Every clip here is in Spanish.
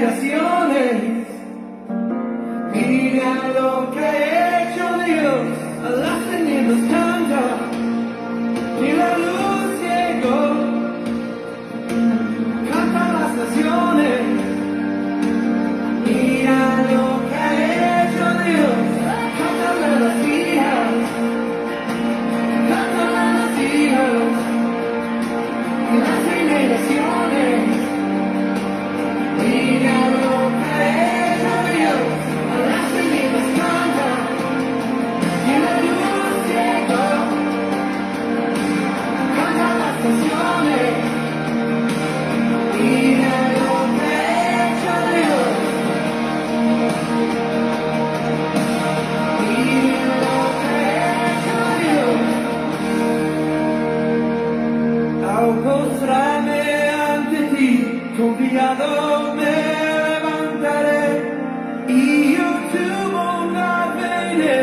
generaciones miran lo que ha hecho Dios. A las tinieblas canta y la luz llegó. Cantan las naciones, mira lo que ha hecho Dios. Cantan las hijas, cantan las hijas y las generaciones. Mira lo que ha hecho Dios. A las tinieblas cantan y la luz llegó. Cantan las naciones. Mira lo que ha hecho Dios. Mira lo que ha hecho Dios. Al postrarme ante ti, confiado me levantaré y yo tu bondad veré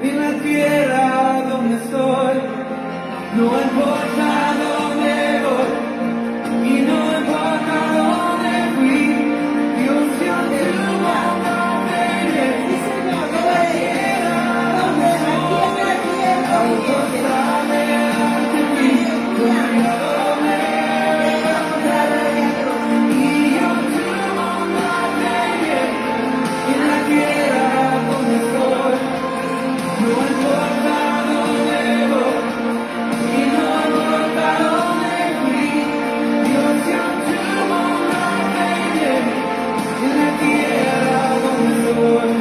en la tierra donde estoy. No importa dónde voy y no importa dónde fui, Dios yo tu bondad veré en la tierra donde estoy. Al postrarme ante ti, confiado me levantaré y yo tu bondad veré en la tierra donde estoy. No importa dónde voy y no importa dónde fui, Dios yo tu bondad veré en la tierra donde estoy.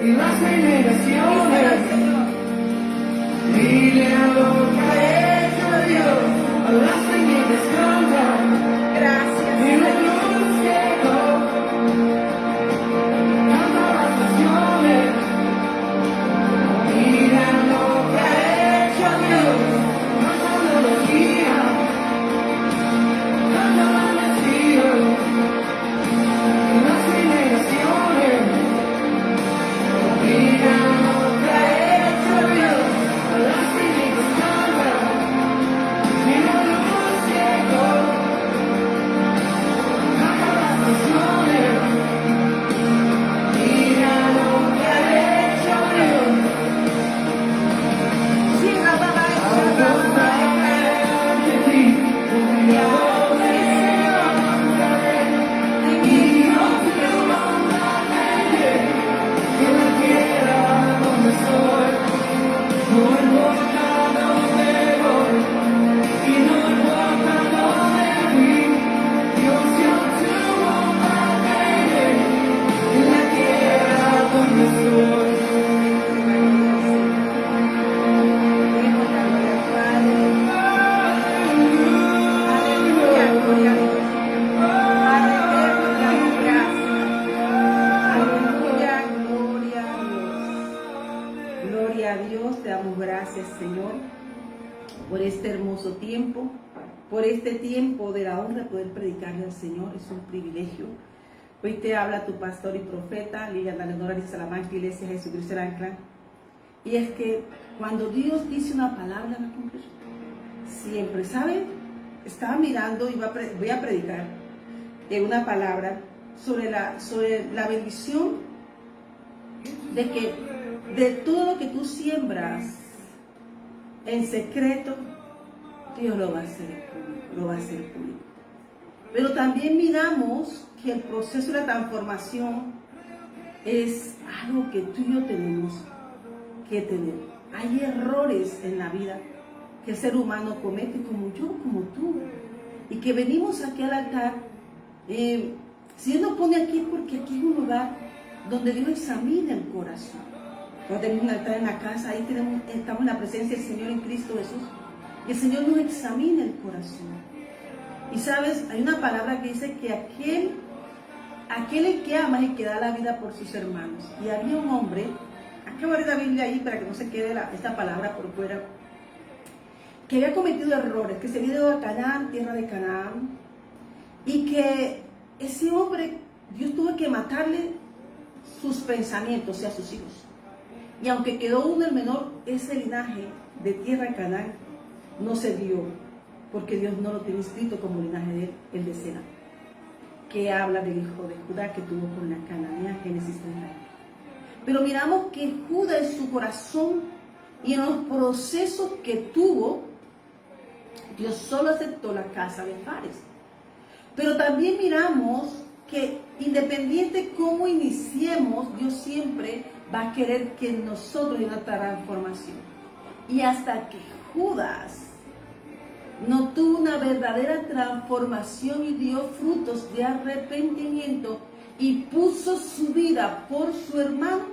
Y las generaciones, mira lo que ha hecho Dios. A las tinieblas cantan, gracias, y la luz llegó. Cantan las naciones, mira lo que ha hecho Dios. Cantan los días, cantan las hijas, y las generaciones. Mira lo que ha hecho Dios. A las tinieblas cantan y la luz llegó. Cantan las naciones. Mira lo que ha hecho Dios. Ante ti, confiado me levantaré y yo tu bondad veré en la tierra donde estoy. No importa dónde voy y no importa dónde fui, Dios yo tu bondad veré en la tierra donde estoy. Gloria a Dios, te damos gracias, Señor, por este hermoso tiempo, por este tiempo de la honra de poder predicarle al Señor. Es un privilegio. Hoy te habla tu pastor y profeta, Liliana Leonora de Salamanca, Iglesia Jesucristo el Ancla. Y es que cuando Dios dice una palabra, va a cumplir. Siempre, ¿saben? Estaba mirando y voy a predicar una palabra sobre la bendición de que de todo lo que tú siembras en secreto, Dios lo va a hacer público, lo va a hacer público. Pero también miramos que el proceso de la transformación es algo que tú y yo tenemos que tener. Hay errores en la vida que el ser humano comete, como yo, como tú, y que venimos aquí al altar. Si Dios nos pone aquí, porque aquí es un lugar donde Dios examina el corazón. Cuando tenemos un altar en la casa, ahí estamos en la presencia del Señor en Cristo Jesús, y el Señor nos examina el corazón. Y sabes, hay una palabra que dice que aquel que ama es el que da la vida por sus hermanos. Y había un hombre, acabo de leer la Biblia ahí para que no se quede esta palabra por fuera, que había cometido errores, que se había ido a Canaán, tierra de Canaán, y que ese hombre, Dios tuvo que matarle sus pensamientos, o sea, sus hijos. Y aunque quedó uno el menor, ese linaje de tierra de Canaán no se dio, porque Dios no lo tenía escrito como linaje de él, el de Sela, que habla del hijo de Judá que tuvo con la cananea, Génesis 30. Pero miramos que Judá en su corazón y en los procesos que tuvo, Dios solo aceptó la casa de Fares. Pero también miramos que independiente cómo iniciemos, Dios siempre va a querer que nosotros haya una transformación. Y hasta que Judas no tuvo una verdadera transformación y dio frutos de arrepentimiento y puso su vida por su hermano,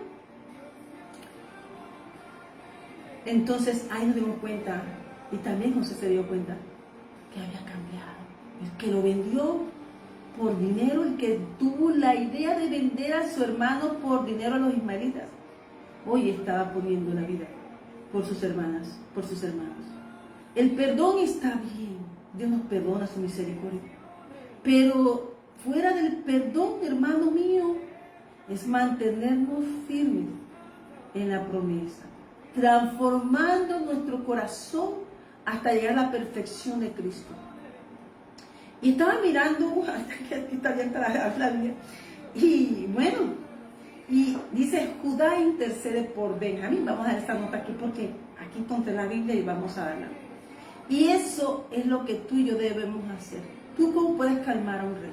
entonces ahí nos dimos cuenta, y también José se dio cuenta, que había cambiado. El que lo vendió por dinero, el que tuvo la idea de vender a su hermano por dinero a los ismaelitas, hoy estaba poniendo la vida por sus hermanas, por sus hermanos. El perdón está bien, Dios nos perdona, su misericordia, pero fuera del perdón, hermano mío, es mantenernos firmes en la promesa, transformando nuestro corazón hasta llegar a la perfección de Cristo. Y estaba mirando, aquí está abierta la Biblia, y bueno, y dice, Judá intercede por Benjamín. Vamos a dar esta nota aquí porque aquí encontré la Biblia y vamos a darla. Y eso es lo que tú y yo debemos hacer. ¿Tú cómo puedes calmar a un rey?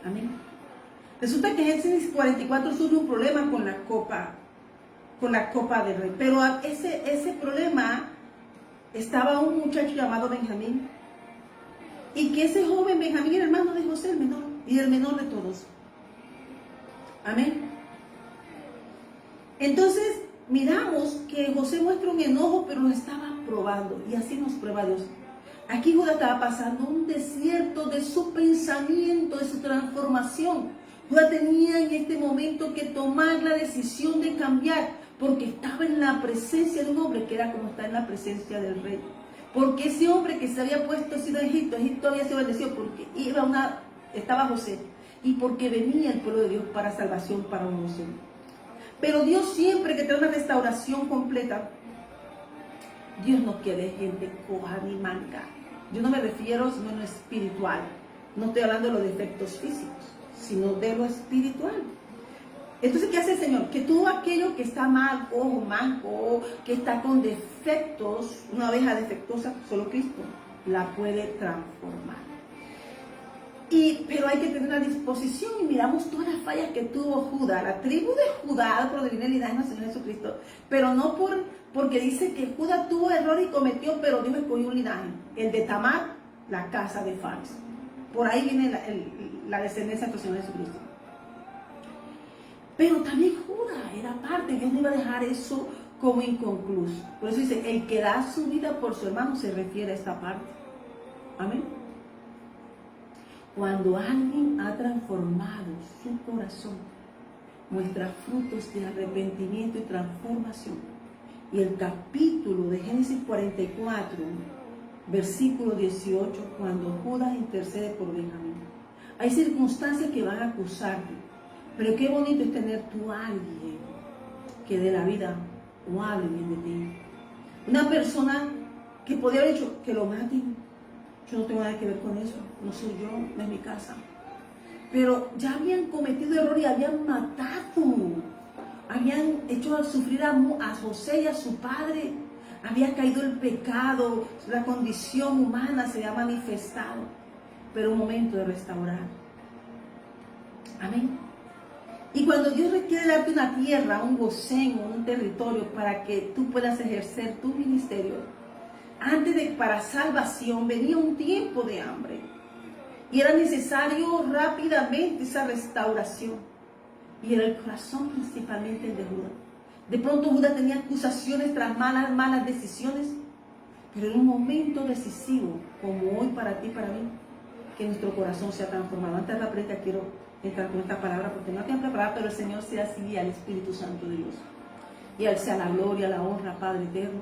Amén. Resulta que en Génesis 44 surge un problema con la copa del rey. Pero ese problema estaba un muchacho llamado Benjamín. Y que ese joven Benjamín era hermano de José, el menor, y el menor de todos. Amén. Entonces, miramos que José muestra un enojo, pero lo estaba probando. Y así nos prueba Dios. Aquí Judá estaba pasando un desierto de su pensamiento, de su transformación. Judá tenía en este momento que tomar la decisión de cambiar, porque estaba en la presencia de un hombre que era como estar en la presencia del rey. Porque ese hombre que se había puesto así en Egipto había sido bendecido porque estaba José, y porque venía el pueblo de Dios para salvación para uno solo. Pero Dios siempre que trae una restauración completa, Dios no quiere gente coja ni manca. Yo no me refiero sino en lo espiritual. No estoy hablando de los defectos físicos, sino de lo espiritual. Entonces, ¿qué hace el Señor? Que todo aquello que está mal, cojo, manco, que está con defectos, una oveja defectuosa, solo Cristo la puede transformar. Pero hay que tener una disposición, y miramos todas las fallas que tuvo Judá, la tribu de Judá, por divina linaje del Señor Jesucristo, pero no porque dice que Judá tuvo error y cometió, pero Dios escogió un linaje, el de Tamar, la casa de Fares. Por ahí viene la descendencia del Señor Jesucristo. Pero también Judá era parte, Dios no iba a dejar eso como inconcluso. Por eso dice, el que da su vida por su hermano se refiere a esta parte. Amén. Cuando alguien ha transformado su corazón, muestra frutos de arrepentimiento y transformación. Y el capítulo de Génesis 44, versículo 18, cuando Judas intercede por Benjamín. Hay circunstancias que van a acusarte, pero qué bonito es tener tú a alguien que dé la vida o hable bien de ti. Una persona que podría haber dicho que lo maten. Yo no tengo nada que ver con eso, no soy yo, no es mi casa. Pero ya habían cometido error y habían matado. Habían hecho sufrir a José y a su padre. Había caído el pecado, la condición humana se había manifestado. Pero un momento de restaurar. Amén. Y cuando Dios requiere darte una tierra, un gosén, un territorio para que tú puedas ejercer tu ministerio, para salvación venía un tiempo de hambre. Y era necesario rápidamente esa restauración. Y era el corazón principalmente el de Judá. De pronto Judá tenía acusaciones tras malas decisiones. Pero en un momento decisivo, como hoy para ti y para mí, que nuestro corazón sea transformado. Antes de la predica quiero entrar con esta palabra porque no la tengo preparada, pero el Señor sea así al Espíritu Santo de Dios. Y a Él sea la gloria, la honra, Padre eterno.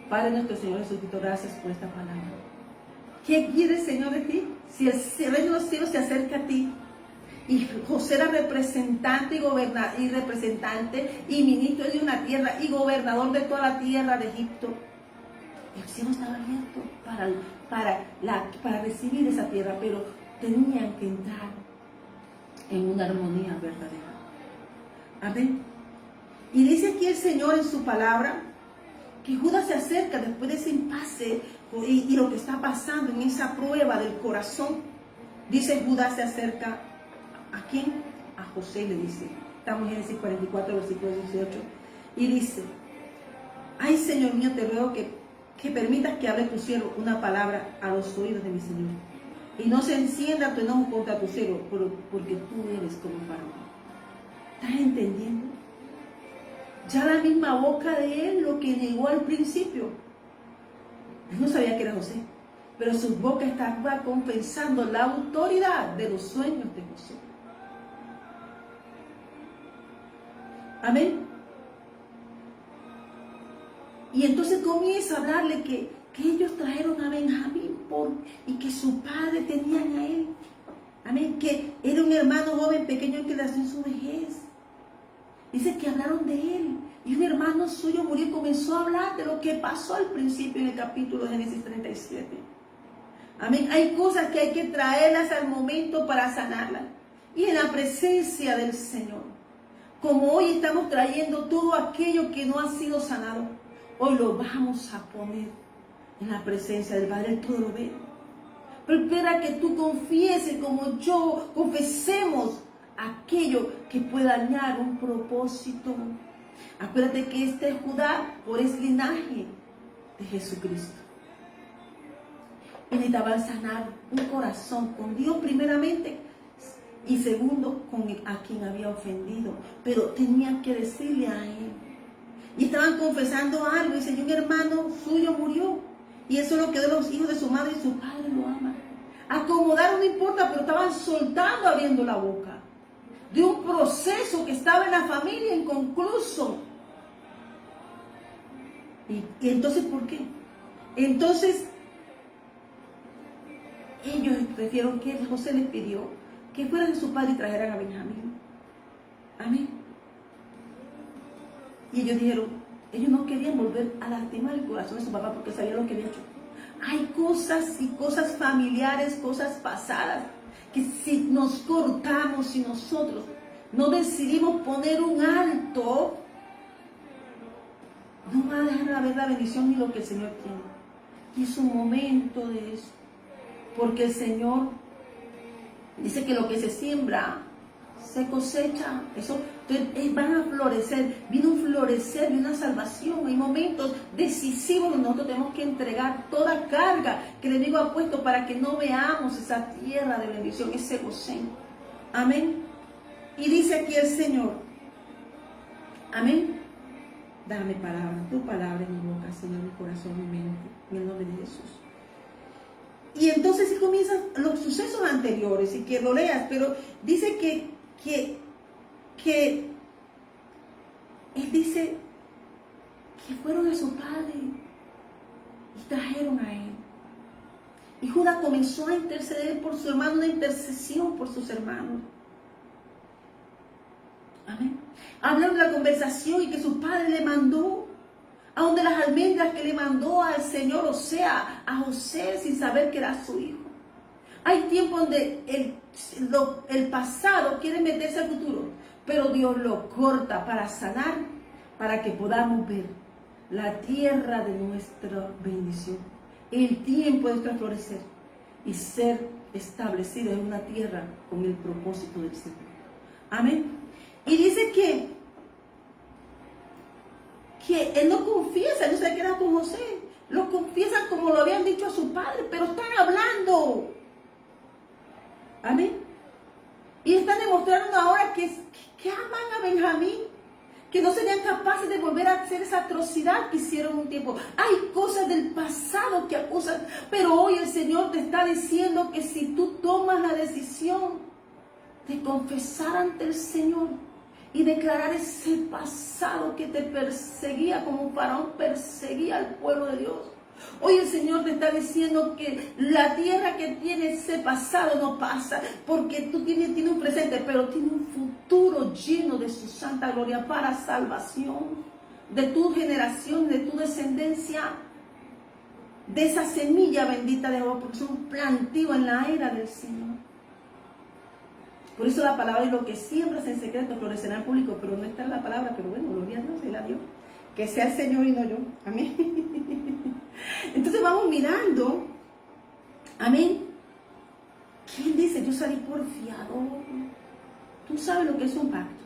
Padre nuestro Señor Jesucristo, gracias por esta palabra. ¿Qué quiere el Señor de ti? Si el reino de los cielos se acerca a ti, y José era representante y ministro de una tierra y gobernador de toda la tierra de Egipto, el cielo estaba abierto para recibir esa tierra, pero tenían que entrar en una armonía verdadera. Amén. Y dice aquí el Señor en su palabra que Judas se acerca después de ese impasse y lo que está pasando en esa prueba del corazón. Dice Judas se acerca ¿a quién? A José le dice. Estamos en Génesis 44, versículo 18. Y dice: ay, Señor mío, te ruego que permitas que hable tu siervo una palabra a los oídos de mi Señor. Y no se encienda tu enojo contra tu siervo, porque tú eres como Faraón. ¿Estás entendiendo? Ya la misma boca de él lo que negó al principio. Él no sabía que era José, pero su boca estaba confesando la autoridad de los sueños de José. Amén. Y entonces comienza a hablarle que ellos trajeron a Benjamín y que su padre tenían a él. Amén. Que era un hermano joven pequeño que nació en su vejez. Dice que hablaron de él. Y un hermano suyo murió y comenzó a hablar de lo que pasó al principio en el capítulo de Génesis 37. Amén. Hay cosas que hay que traerlas al momento para sanarlas. Y en la presencia del Señor. Como hoy estamos trayendo todo aquello que no ha sido sanado, hoy lo vamos a poner en la presencia del Padre. Él todo lo ve. Pero espera que tú confieses como yo, confesemos aquello que pueda dañar un propósito. Acuérdate que este Judá por ese linaje de Jesucristo. Y necesitaban sanar un corazón con Dios primeramente y segundo con a quien había ofendido. Pero tenían que decirle a él. Y estaban confesando algo. Dice, un hermano suyo murió. Y eso lo quedó los hijos de su madre y su padre lo aman. Acomodar no importa, pero estaban soltando, abriendo la boca. De un proceso que estaba en la familia inconcluso. Y entonces, ¿por qué? Entonces, ellos refirieron que José les pidió que fueran de su padre y trajeran a Benjamín. Amén. Y ellos dijeron, ellos no querían volver a lastimar el corazón de su papá porque sabían lo que había hecho. Hay cosas y cosas familiares, cosas pasadas, que si nos cortamos y nosotros no decidimos poner un alto, no va a dejar de ver la bendición ni lo que el Señor tiene. Y es un momento de eso. Porque el Señor dice que lo que se siembra, se cosecha. Eso, entonces, van a florecer. Viene un florecer, viene una salvación. Hay momentos decisivos donde nosotros tenemos que entregar toda carga que el enemigo ha puesto para que no veamos esa tierra de bendición, ese gocén. Amén. Y dice aquí el Señor, amén. Dame palabra, tu palabra en mi boca, Señor, mi corazón, mi mente, en el nombre de Jesús. Y entonces sí comienzan los sucesos anteriores, y que lo leas, pero dice que él dice que fueron a su padre y trajeron a él. Y Judá comenzó a interceder por su hermano, una intercesión por sus hermanos. Amén. Hablando de la conversación y que su padre le mandó, a donde las almendras que le mandó al Señor, o sea, a José, sin saber que era su hijo. Hay tiempo donde el pasado quiere meterse al futuro, pero Dios lo corta para sanar, para que podamos ver la tierra de nuestra bendición, el tiempo de nuestro florecer y ser establecido en una tierra con el propósito del Señor. Amén. Y dice que él no confiesa, no se queda con José, lo confiesa como lo habían dicho a su padre, pero están hablando. Amén. Y están demostrando ahora que aman a Benjamín, que no serían capaces de volver a hacer esa atrocidad que hicieron un tiempo. Hay cosas del pasado que acusan, pero hoy el Señor te está diciendo que si tú tomas la decisión de confesar ante el Señor y declarar ese pasado que te perseguía como Faraón perseguía al pueblo de Dios, hoy el Señor te está diciendo que la tierra que tiene ese pasado no pasa, porque tú tienes un presente, pero tiene un futuro lleno de su santa gloria para salvación de tu generación, de tu descendencia, de esa semilla bendita de Jehová, porque es un plantío en la era del Señor. Por eso la palabra es: lo que siembras en secreto florecerá en público. Pero no está en la palabra, pero bueno, gloria a Dios, Él la dio. Que sea el Señor y no yo. Amén. Entonces vamos mirando. Amén. ¿Quién dice? Yo salí por fiador. Tú sabes lo que es un pacto.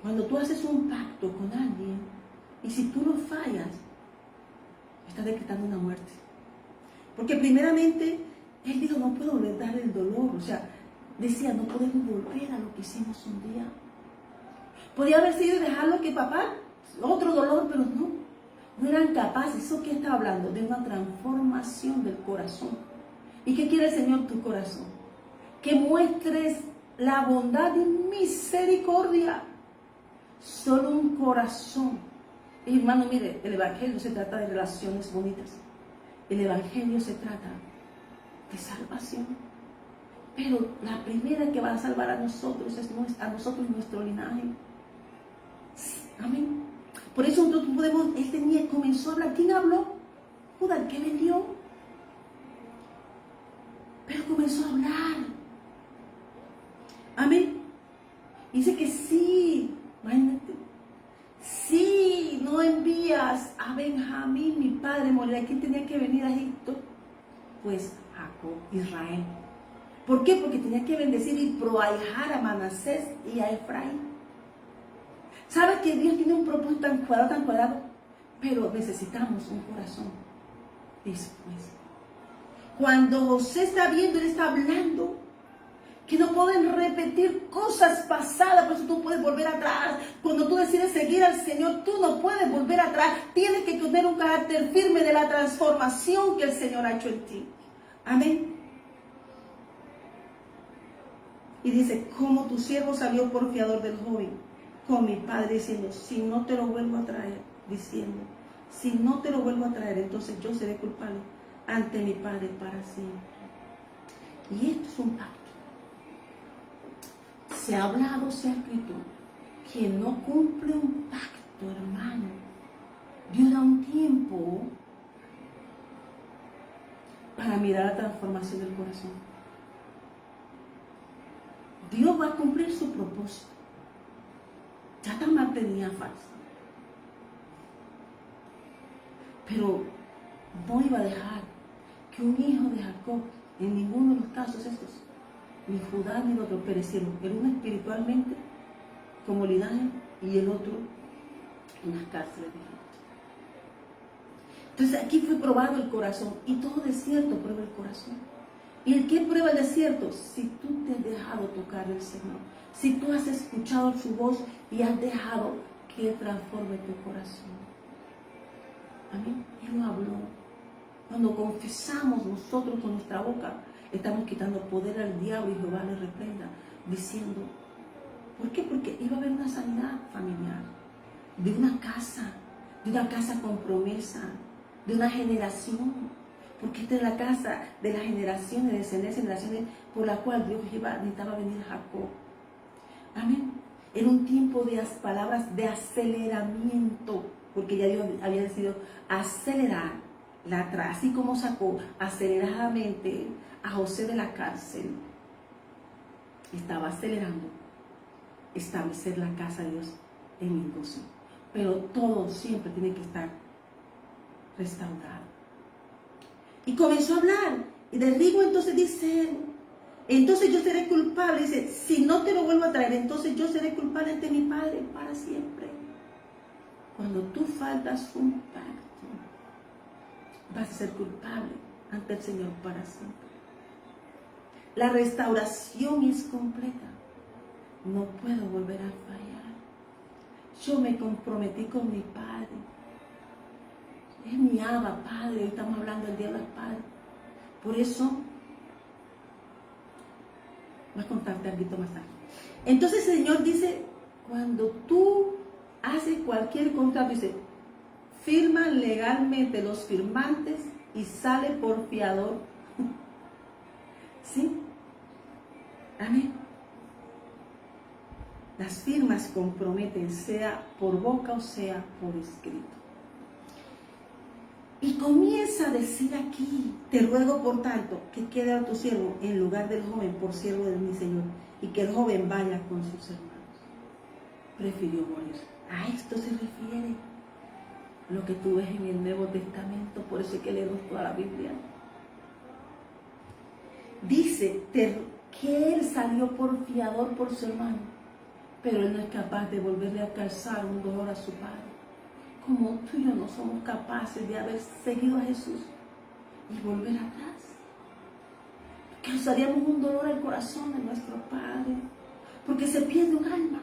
Cuando tú haces un pacto con alguien y si tú lo fallas, estás decretando una muerte. Porque primeramente Él dijo: no puedo dar el dolor. O sea, decía: no podemos volver a lo que hicimos un día. Podía haber sido dejarlo que papá, otro dolor, pero no eran capaces. ¿Eso qué estaba hablando? De una transformación del corazón. ¿Y qué quiere el Señor? Tu corazón. Que muestres la bondad y misericordia. Solo un corazón. Y hermano, mire, el Evangelio se trata de relaciones bonitas. El Evangelio se trata de salvación. Pero la primera que va a salvar a nosotros es nuestro linaje. Amén. Por eso nosotros podemos, comenzó a hablar. ¿Quién habló? Judá, el que vendió. Pero comenzó a hablar. Amén. Dice que sí, imagínate, si no envías a Benjamín, mi padre morirá. ¿Quién tenía que venir a Egipto? Pues Jacob, Israel. ¿Por qué? Porque tenía que bendecir y proahijar a Manasés y a Efraín. ¿Sabe que Dios tiene un propósito tan cuadrado? Pero necesitamos un corazón después. Cuando José está viendo, él está hablando, que no pueden repetir cosas pasadas, por eso tú puedes volver atrás. Cuando tú decides seguir al Señor, tú no puedes volver atrás. Tienes que tener un carácter firme de la transformación que el Señor ha hecho en ti. Amén. Y dice: como tu siervo salió por fiador del joven, con mi padre, diciendo: si no te lo vuelvo a traer, diciendo: si no te lo vuelvo a traer, entonces yo seré culpable ante mi padre para siempre. Y esto es un pacto. Se ha hablado, se ha escrito, quien no cumple un pacto, hermano, Dios da un tiempo para mirar la transformación del corazón. Dios va a cumplir su propósito. Ya Tamar tenía falsa, pero no iba a dejar que un hijo de Jacob, en ninguno de los casos estos, ni Judá ni el otro, perecieron. El uno espiritualmente como linaje y el otro en las cárceles de Egipto. Entonces aquí fue probado el corazón, y todo desierto prueba el corazón. ¿Y el qué prueba el desierto? Si tú te has dejado tocar del Señor, si tú has escuchado su voz y has dejado que Él transforme tu corazón. Amén. Él lo habló. Cuando confesamos nosotros con nuestra boca, estamos quitando poder al diablo, y Jehová le reprenda, diciendo: ¿por qué? Porque iba a haber una sanidad familiar, de una casa, de una casa con promesa, de una generación, porque esta es la casa de las generaciones, de descendencias, generaciones por la cual Dios necesitaba venir a Jacob. Amén. Era un tiempo de las palabras de aceleramiento, porque ya Dios había decidido acelerar así como sacó aceleradamente a José de la cárcel, estaba acelerando establecer la casa de Dios en el Gosén. Pero todo siempre tiene que estar restaurado. Y comenzó a hablar, y del rigo entonces dice, entonces yo seré culpable, dice, si no te lo vuelvo a traer, entonces yo seré culpable ante mi Padre para siempre. Cuando tú faltas un pacto, vas a ser culpable ante el Señor para siempre. La restauración es completa. No puedo volver a fallar. Yo me comprometí con mi Padre. Es mi Abba Padre. Hoy estamos hablando del Día del Padre. Por eso, voy a contarte algo más tarde. Entonces el Señor dice, cuando tú haces cualquier contrato, dice, firman legalmente los firmantes y sale por fiador. ¿Sí? Amén. Las firmas comprometen, sea por boca o sea por escrito. Y comienza a decir aquí, te ruego por tanto que quede a tu siervo en lugar del joven por siervo de mi Señor, y que el joven vaya con sus hermanos. Prefirió morir. A esto se refiere lo que tú ves en el Nuevo Testamento, por eso es que leemos toda la Biblia. Dice que él salió por fiador por su hermano, pero él no es capaz de volverle a causar un dolor a su padre. Como tú y yo no somos capaces de haber seguido a Jesús y volver atrás. Causaríamos un dolor al corazón de nuestro Padre, porque se pierde un alma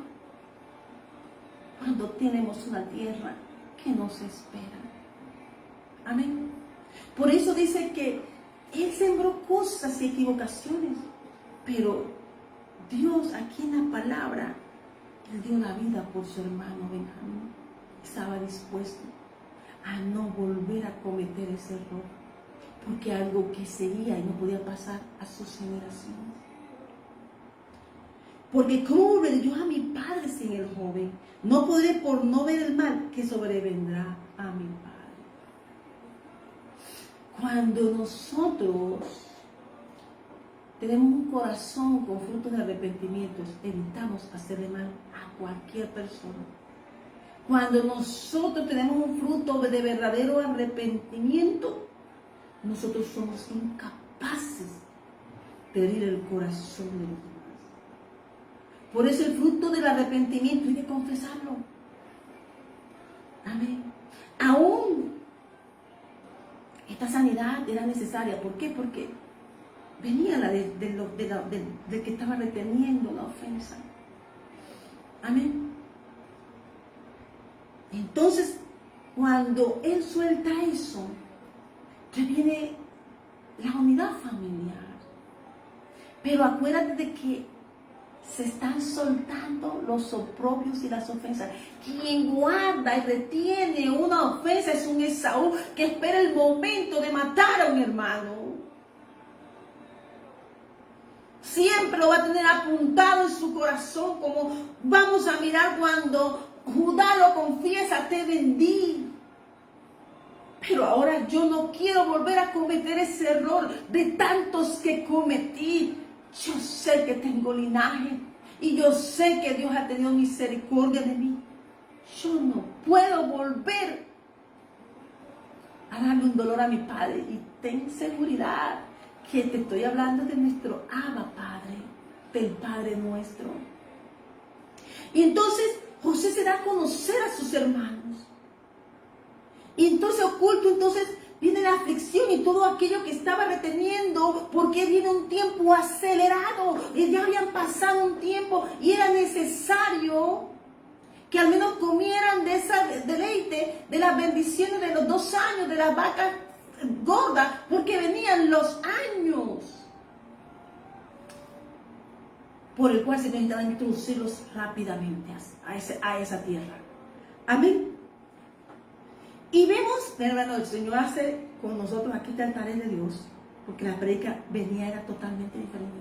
cuando tenemos una tierra que nos espera. Amén. Por eso dice que él sembró cosas y equivocaciones, pero Dios aquí en la palabra le dio la vida por su hermano Benjamín. Estaba dispuesto a no volver a cometer ese error, porque algo que seguía y no podía pasar a sus generaciones. Porque ¿cómo volveré yo a mi padre sin el joven? No podré por no ver el mal que sobrevendrá a mi padre. Cuando nosotros tenemos un corazón con frutos de arrepentimientos, evitamos hacerle mal a cualquier persona. Cuando nosotros tenemos un fruto de verdadero arrepentimiento, nosotros somos incapaces de herir el corazón de los demás. Por eso el fruto del arrepentimiento hay de confesarlo. Amén. Aún esta sanidad era necesaria. ¿Por qué? Porque venía la del que estaba reteniendo la ofensa. Amén. Entonces, cuando él suelta eso, ya viene la unidad familiar. Pero acuérdate de que se están soltando los oprobios y las ofensas. Quien guarda y retiene una ofensa es un Esaú que espera el momento de matar a un hermano. Siempre lo va a tener apuntado en su corazón, como vamos a mirar cuando Judá lo confiesa, te vendí. Pero ahora yo no quiero volver a cometer ese error de tantos que cometí. Yo sé que tengo linaje y yo sé que Dios ha tenido misericordia de mí. Yo no puedo volver a darle un dolor a mi padre. Y ten seguridad que te estoy hablando de nuestro Abba Padre, del Padre nuestro. Y entonces José se da a conocer a sus hermanos. Y entonces oculto, entonces viene la aflicción y todo aquello que estaba reteniendo, porque viene un tiempo acelerado. Y ya habían pasado un tiempo y era necesario que al menos comieran de esa deleite, de las bendiciones de los 2 años, de las vacas gordas, porque venían los años por el cual se necesitaba introducirlos rápidamente a esa tierra. Amén. Y vemos, hermano, el Señor hace con nosotros aquí altares de Dios, porque la predica venía era totalmente diferente.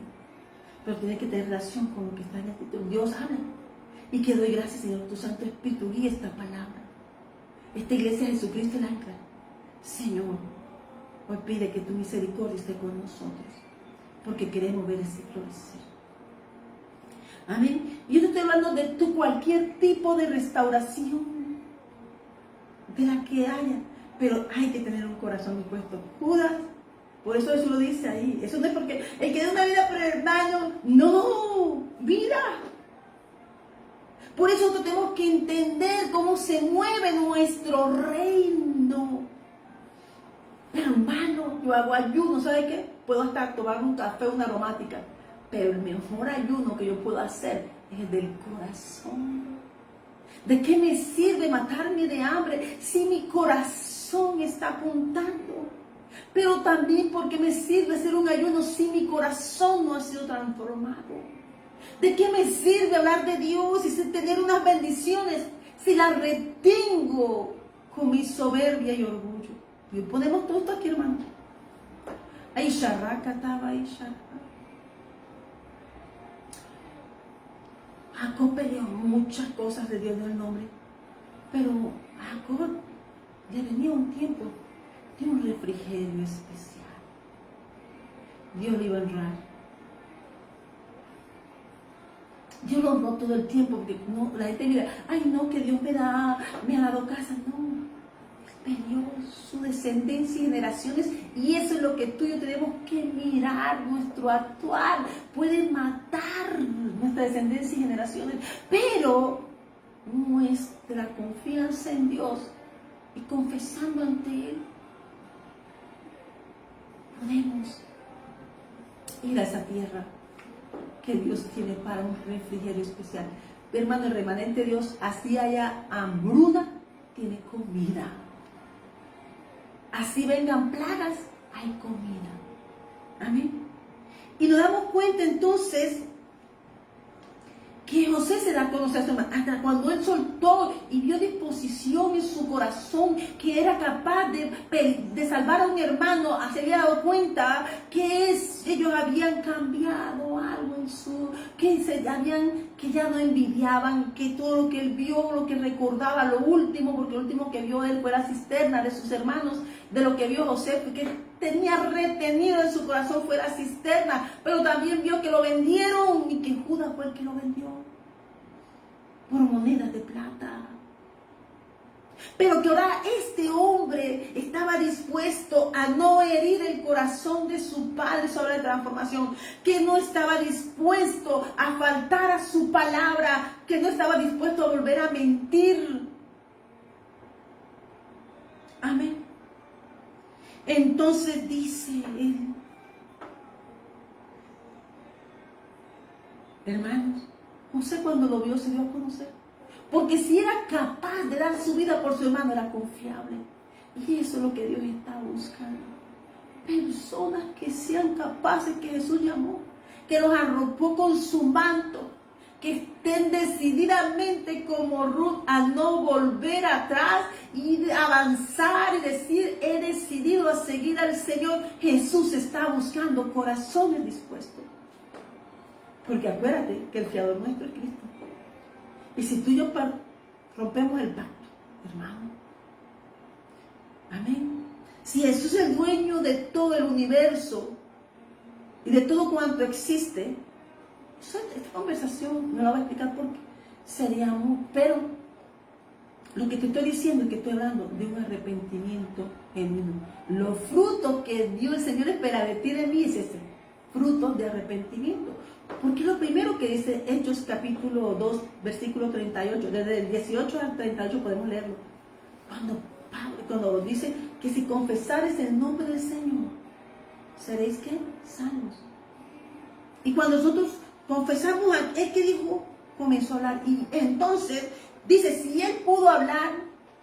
Pero tiene que tener relación con lo que está en el título. Dios habla. Y que doy gracias, Señor, tu Santo Espíritu guía esta palabra. Esta iglesia de Jesucristo el ancla. Señor, hoy pide que tu misericordia esté con nosotros, porque queremos ver ese florecer. Amén. Yo te estoy hablando de cualquier tipo de restauración, de la que haya, pero hay que tener un corazón dispuesto. Judas, por eso lo dice ahí. Eso no es porque el que da una vida por el hermano, no, vida. Por eso nosotros tenemos que entender cómo se mueve nuestro reino. Hermano, yo hago ayuno, ¿sabe qué? Puedo hasta tomar un café, una aromática, pero el mejor ayuno que yo puedo hacer es el del corazón. ¿De qué me sirve matarme de hambre si mi corazón está apuntando? Pero también porque me sirve hacer un ayuno si mi corazón no ha sido transformado. ¿De qué me sirve hablar de Dios y tener unas bendiciones si las retengo con mi soberbia y orgullo? Y ponemos todo esto aquí, hermano. Ahí Sharraka estaba ahí, Sharraka. Jacob peleó muchas cosas de Dios en el nombre, pero a Jacob le venía un tiempo de un refrigerio especial. Dios le iba a honrar. Dios lo honró todo el tiempo, porque no, la gente mira, ay no, que Dios me ha dado casa. No, peleó su descendencia y generaciones, y eso es lo que tú y yo tenemos que mirar. Nuestro actuar puede matar nuestra descendencia y generaciones, pero nuestra confianza en Dios y confesando ante Él, podemos ir a esa tierra que Dios tiene para un refrigerio especial. Hermano, el remanente de Dios, así haya hambruna, tiene comida. Así vengan plagas, hay comida. Amén. Y nos damos cuenta entonces que José se da a conocer a su hermano hasta cuando él soltó y vio disposición en su corazón que era capaz de salvar a un hermano. Se había dado cuenta que ellos habían cambiado algo en que ya no envidiaban, que todo lo que él vio, lo que recordaba, lo último, porque lo último que vio él fue la cisterna de sus hermanos, de lo que vio José, porque tenía retenido en su corazón fue la cisterna, pero también vio que lo vendieron y que Judas fue el que lo vendió por monedas de plata. Pero que ahora este hombre estaba dispuesto a no herir el corazón de su padre sobre la transformación, que no estaba dispuesto a faltar a su palabra, que no estaba dispuesto a volver a mentir. Amén. Entonces dice él, hermanos, José cuando lo vio se dio a conocer. Porque si era capaz de dar su vida por su hermano, era confiable. Y eso es lo que Dios está buscando. Personas que sean capaces, que Jesús llamó, que los arropó con su manto, que estén decididamente como Ruth a no volver atrás y avanzar y decir, he decidido a seguir al Señor. Jesús está buscando corazones dispuestos. Porque acuérdate que el fiador nuestro es Cristo. Y si tú y yo rompemos el pacto, hermano, amén. Si Jesús es el dueño de todo el universo y de todo cuanto existe, esta conversación no la voy a explicar porque sería muy, pero lo que te estoy diciendo es que estoy hablando de un arrepentimiento genuino. Los frutos que Dios, el Señor, espera de ti y de mí es ese, frutos de arrepentimiento. Porque lo primero que dice Hechos capítulo 2, versículo 38, desde el 18 al 38 podemos leerlo. Cuando dice que si confesares el nombre del Señor, seréis ¿qué? Salvos. Y cuando nosotros confesamos, es que dijo, comenzó a hablar. Y entonces dice, si él pudo hablar,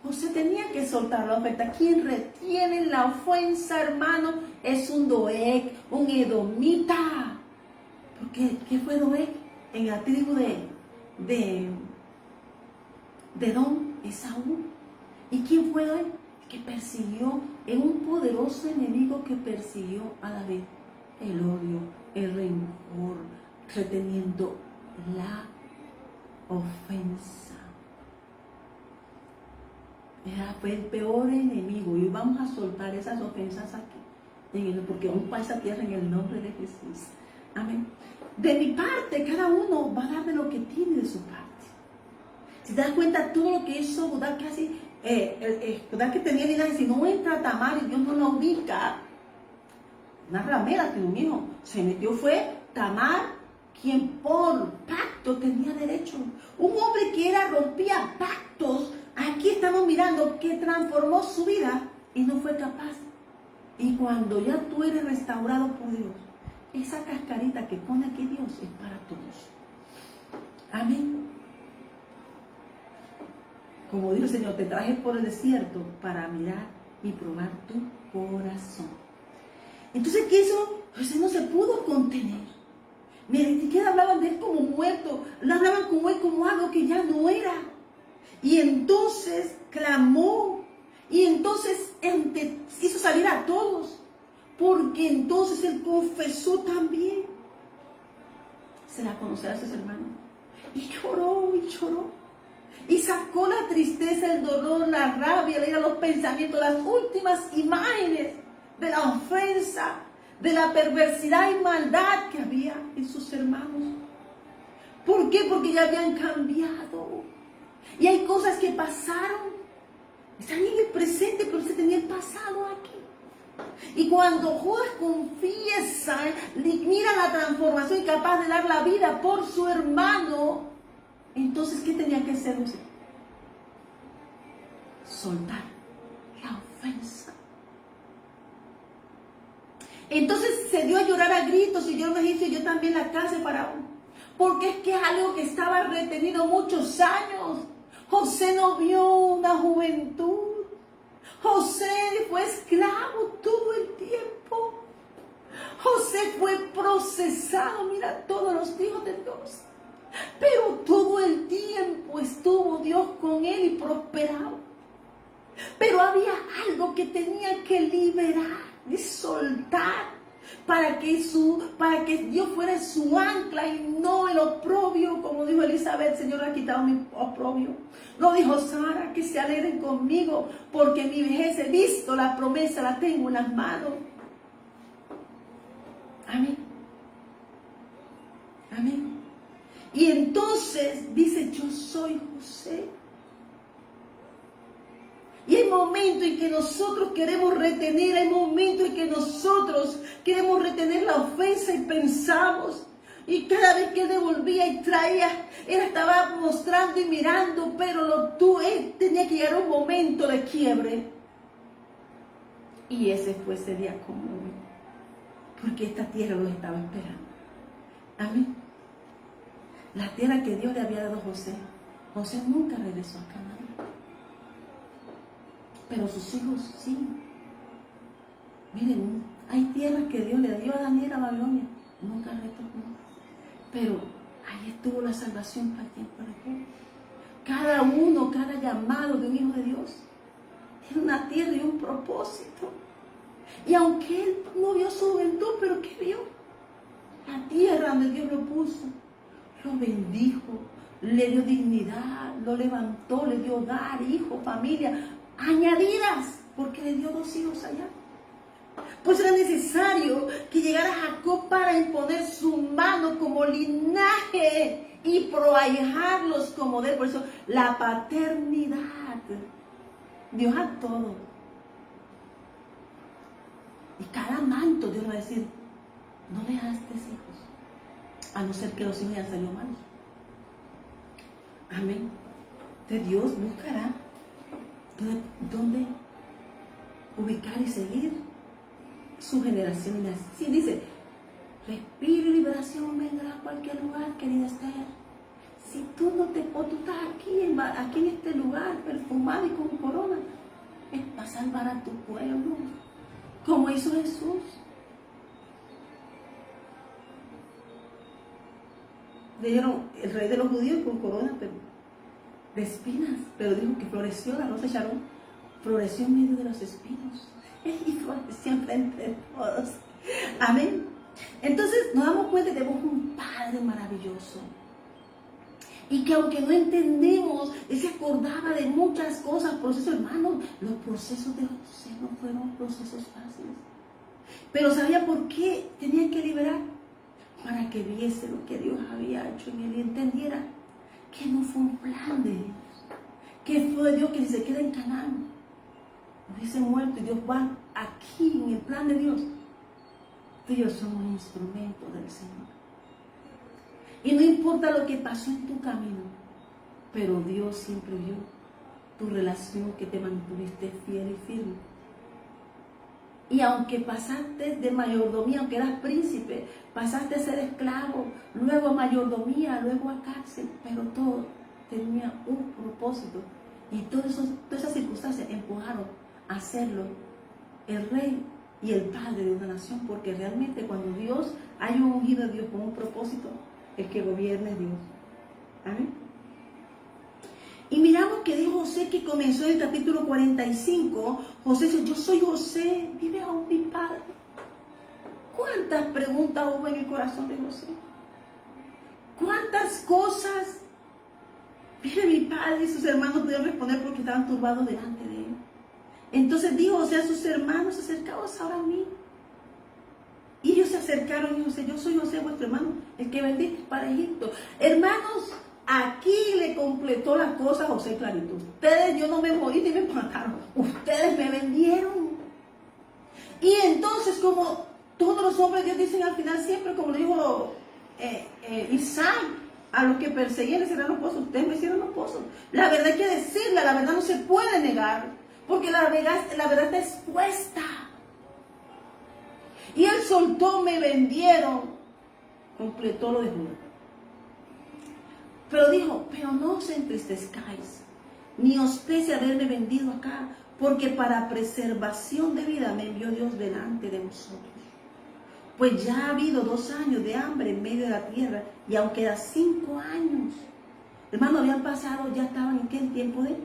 José tenía que soltar la oferta. Quien retiene la ofensa, hermano, es un Doeg, un edomita. Porque, ¿qué fue Doeg? En la tribu de Edom, Esaú. ¿Y quién fue Doeg? que persiguió, es un poderoso enemigo que persiguió a David. El odio, el rencor, reteniendo la ofensa. Fue el peor enemigo y vamos a soltar esas ofensas aquí, porque vamos para esa tierra en el nombre de Jesús. Amén. De mi parte, cada uno va a dar de lo que tiene de su parte. Si te das cuenta, todo lo que hizo Judá, casi Judá que tenía dinero, si no entra a Tamar y Dios no lo ubica, una ramera tiene un hijo, se metió fue Tamar, quien por pacto tenía derecho. Un hombre que rompía pactos, aquí estamos mirando que transformó su vida y no fue capaz. Y cuando ya tú eres restaurado por Dios, esa cascarita que pone aquí Dios es para todos. Amén. Como dijo el Señor, te traje por el desierto para mirar y probar tu corazón. Entonces, ¿qué hizo? José no se pudo contener. Miren, ni siquiera hablaban de él como muerto, lo hablaban como él como algo que ya no era. Y entonces clamó, y entonces hizo salir a todos, porque entonces él confesó también. Se la conocerá a sus hermanos. Y lloró, y lloró. Y sacó la tristeza, el dolor, la rabia, los pensamientos, las últimas imágenes de la ofensa, de la perversidad y maldad que había en sus hermanos. ¿Por qué? Porque ya habían cambiado. Y hay cosas que pasaron. Están en el presente, pero se tenía el pasado aquí. Y cuando Judas confiesa, mira la transformación y capaz de dar la vida por su hermano, entonces, ¿qué tenía que hacer usted? Soltar la ofensa. Entonces se dio a llorar a gritos y yo los egipcios y yo también la casa de Faraón. Porque es que es algo que estaba retenido muchos años. José no vio una juventud. José fue esclavo todo el tiempo. José fue procesado. Mira, todos los hijos de Dios. Pero todo el tiempo estuvo Dios con él y prosperaba. Pero había algo que tenía que liberar y soltar para que Dios fuera su ancla y no el oprobio, como dijo Elizabeth: Señor, ha quitado mi oprobio. Lo dijo Sara: que se alegren conmigo, porque mi vejez he visto la promesa, la tengo en las manos. Amén. Amén. Y entonces dice: yo soy José. Y hay momentos en que nosotros queremos retener, hay momentos en que nosotros queremos retener la ofensa y pensamos, y cada vez que él devolvía y traía, él estaba mostrando y mirando, pero él tenía que llegar a un momento de quiebre. Y ese fue ese día como hoy, porque esta tierra lo estaba esperando. Amén. La tierra que Dios le había dado a José. José nunca regresó a Canaán. Pero sus hijos sí. Miren, hay tierras que Dios le dio a Daniel, a Babilonia. Nunca retornó. Pero ahí estuvo la salvación para el tiempo de pueblo. Cada uno, cada llamado de un hijo de Dios tiene una tierra y un propósito. Y aunque él no vio su juventud, pero ¿qué vio? La tierra donde Dios lo puso. Lo bendijo, le dio dignidad, lo levantó, le dio hogar, hijo, familia, añadidas, porque le dio 2 hijos allá. Pues era necesario que llegara Jacob para imponer su mano como linaje y proahijarlos como de él. Por eso la paternidad. Dios a todo. Y cada manto Dios va a decir: no dejaste hijos, a no ser que los hijos hayan salido malos. Amén. De Dios buscará dónde ubicar y seguir su generación. Y así dice: respiro y liberación vendrá a cualquier lugar, querida Esther. Si tú no te, o tú estás aquí en este lugar perfumado y con corona, es para salvar a tu pueblo, como hizo Jesús. Le dieron el rey de los judíos con corona de espinas, pero dijo que floreció la rosa de Sharon floreció en medio de los espinos y floreció enfrente de todos. Amén. Entonces nos damos cuenta que tenemos un Padre maravilloso. Y que aunque no entendemos, Él se acordaba de muchas cosas, procesos, hermanos. Los procesos de José no fueron procesos fáciles. Pero sabía por qué tenía que liberar. Para que viese lo que Dios había hecho en él y entendiera que no fue un plan de Dios. Que fue de Dios que si se queda en Canaán, hubiese muerto y Dios va aquí en el plan de Dios. Ellos son un instrumento del Señor. Y no importa lo que pasó en tu camino, pero Dios siempre vio tu relación, que te mantuviste fiel y firme. Y aunque pasaste de mayordomía, aunque eras príncipe, pasaste a ser esclavo, luego a mayordomía, luego a cárcel, pero todo tenía un propósito. Y todas esas circunstancias empujaron a hacerlo el rey y el padre de una nación, porque realmente cuando Dios, hay un ungido de Dios con un propósito, el que gobierne es Dios. Amén. Y miramos que dijo José, que comenzó en el capítulo 45. José dice: yo soy José, vive aún mi padre. ¿Cuántas preguntas hubo en el corazón de José? ¿Cuántas cosas vive mi padre? Y sus hermanos pudieron responder porque estaban turbados delante de él. Entonces dijo José a sus hermanos: acercaos ahora a mí. Y ellos se acercaron y José: yo soy José, vuestro hermano, el que vendiste para Egipto. Hermanos, aquí le completó la cosa a José clarito. Ustedes, yo no me morí ni me mataron. Ustedes me vendieron. Y entonces, como todos los hombres de Dios dicen al final siempre, como lo dijo Isaac, a los que perseguían les cerraron los pozos. Ustedes me hicieron los pozos. La verdad hay que decirla, la verdad no se puede negar, porque la verdad está expuesta. Y él soltó: me vendieron. Completó lo de Judá. Pero dijo: pero no os entristezcáis, ni os pese haberme vendido acá, porque para preservación de vida me envió Dios delante de vosotros. Pues ya ha habido 2 años de hambre en medio de la tierra, y aún queda 5 años. Hermano, habían pasado, ya estaban en qué tiempo de...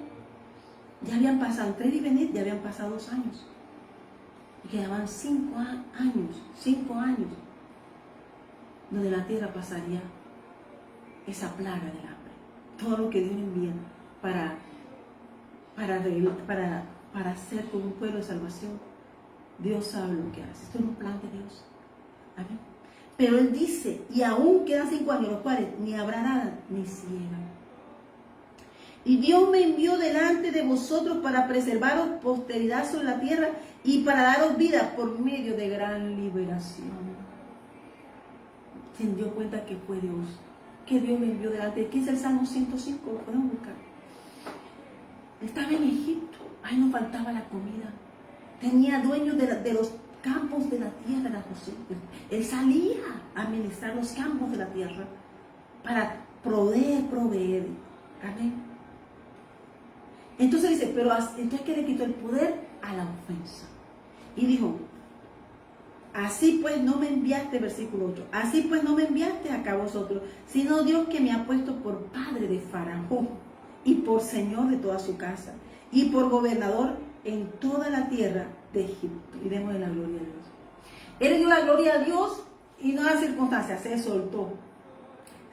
Ya habían pasado, entre ir y venir, ya habían pasado 2 años. Y quedaban 5 años, donde la tierra pasaría esa plaga del hambre. Todo lo que Dios envía para hacer con un pueblo de salvación. Dios sabe lo que hace. Esto es un plan de Dios. Amén. Pero Él dice: y aún quedan 5 años, los cuales ni habrá nada, ni ciega. Y Dios me envió delante de vosotros para preservaros posteridad sobre la tierra y para daros vida por medio de gran liberación. Se dio cuenta que fue Dios, que Dios me envió delante. ¿Qué es el Salmo 105? Lo podemos buscar. Estaba en Egipto, ahí no faltaba la comida. Tenía dueños de los campos de la tierra, era José. Él salía a administrar los campos de la tierra para proveer. Amén. Entonces dice: pero entonces que le quitó el poder a la ofensa. Y dijo: así pues no me enviaste, versículo 8, así pues no me enviaste acá a vosotros, sino Dios, que me ha puesto por padre de Faraón y por señor de toda su casa y por gobernador en toda la tierra de Egipto. Y démosle la gloria a Dios. Él le dio la gloria a Dios y no a las circunstancias, se soltó.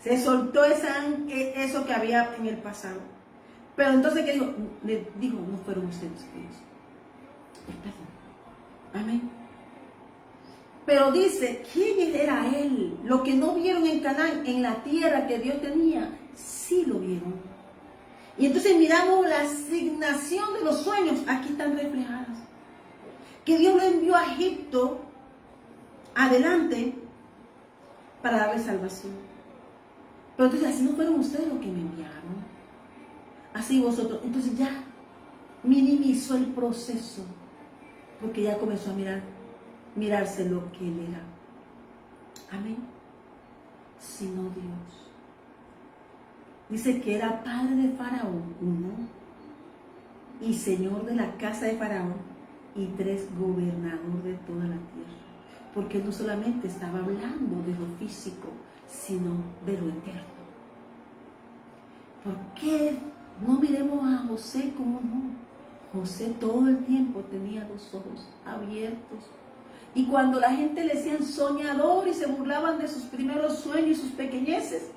Se soltó eso que había en el pasado. Pero entonces, ¿qué dijo? Le dijo: no fueron ustedes, Dios. Amén. Pero dice: ¿quién era él? Lo que no vieron en Canaán, en la tierra que Dios tenía, sí lo vieron. Y entonces miramos la asignación de los sueños, aquí están reflejadas. Que Dios lo envió a Egipto adelante para darle salvación. Pero entonces, así no fueron ustedes los que me enviaron. Así vosotros. Entonces ya minimizó el proceso, porque ya comenzó a mirarse lo que él era. Amén. Sino Dios. Dice que era padre de Faraón, 1, y señor de la casa de Faraón, y 3, gobernador de toda la tierra. Porque no solamente estaba hablando de lo físico, sino de lo eterno. ¿Por qué no miremos a José como no? José todo el tiempo tenía los ojos abiertos. Y cuando la gente le decían soñador y se burlaban de sus primeros sueños y sus pequeñeces,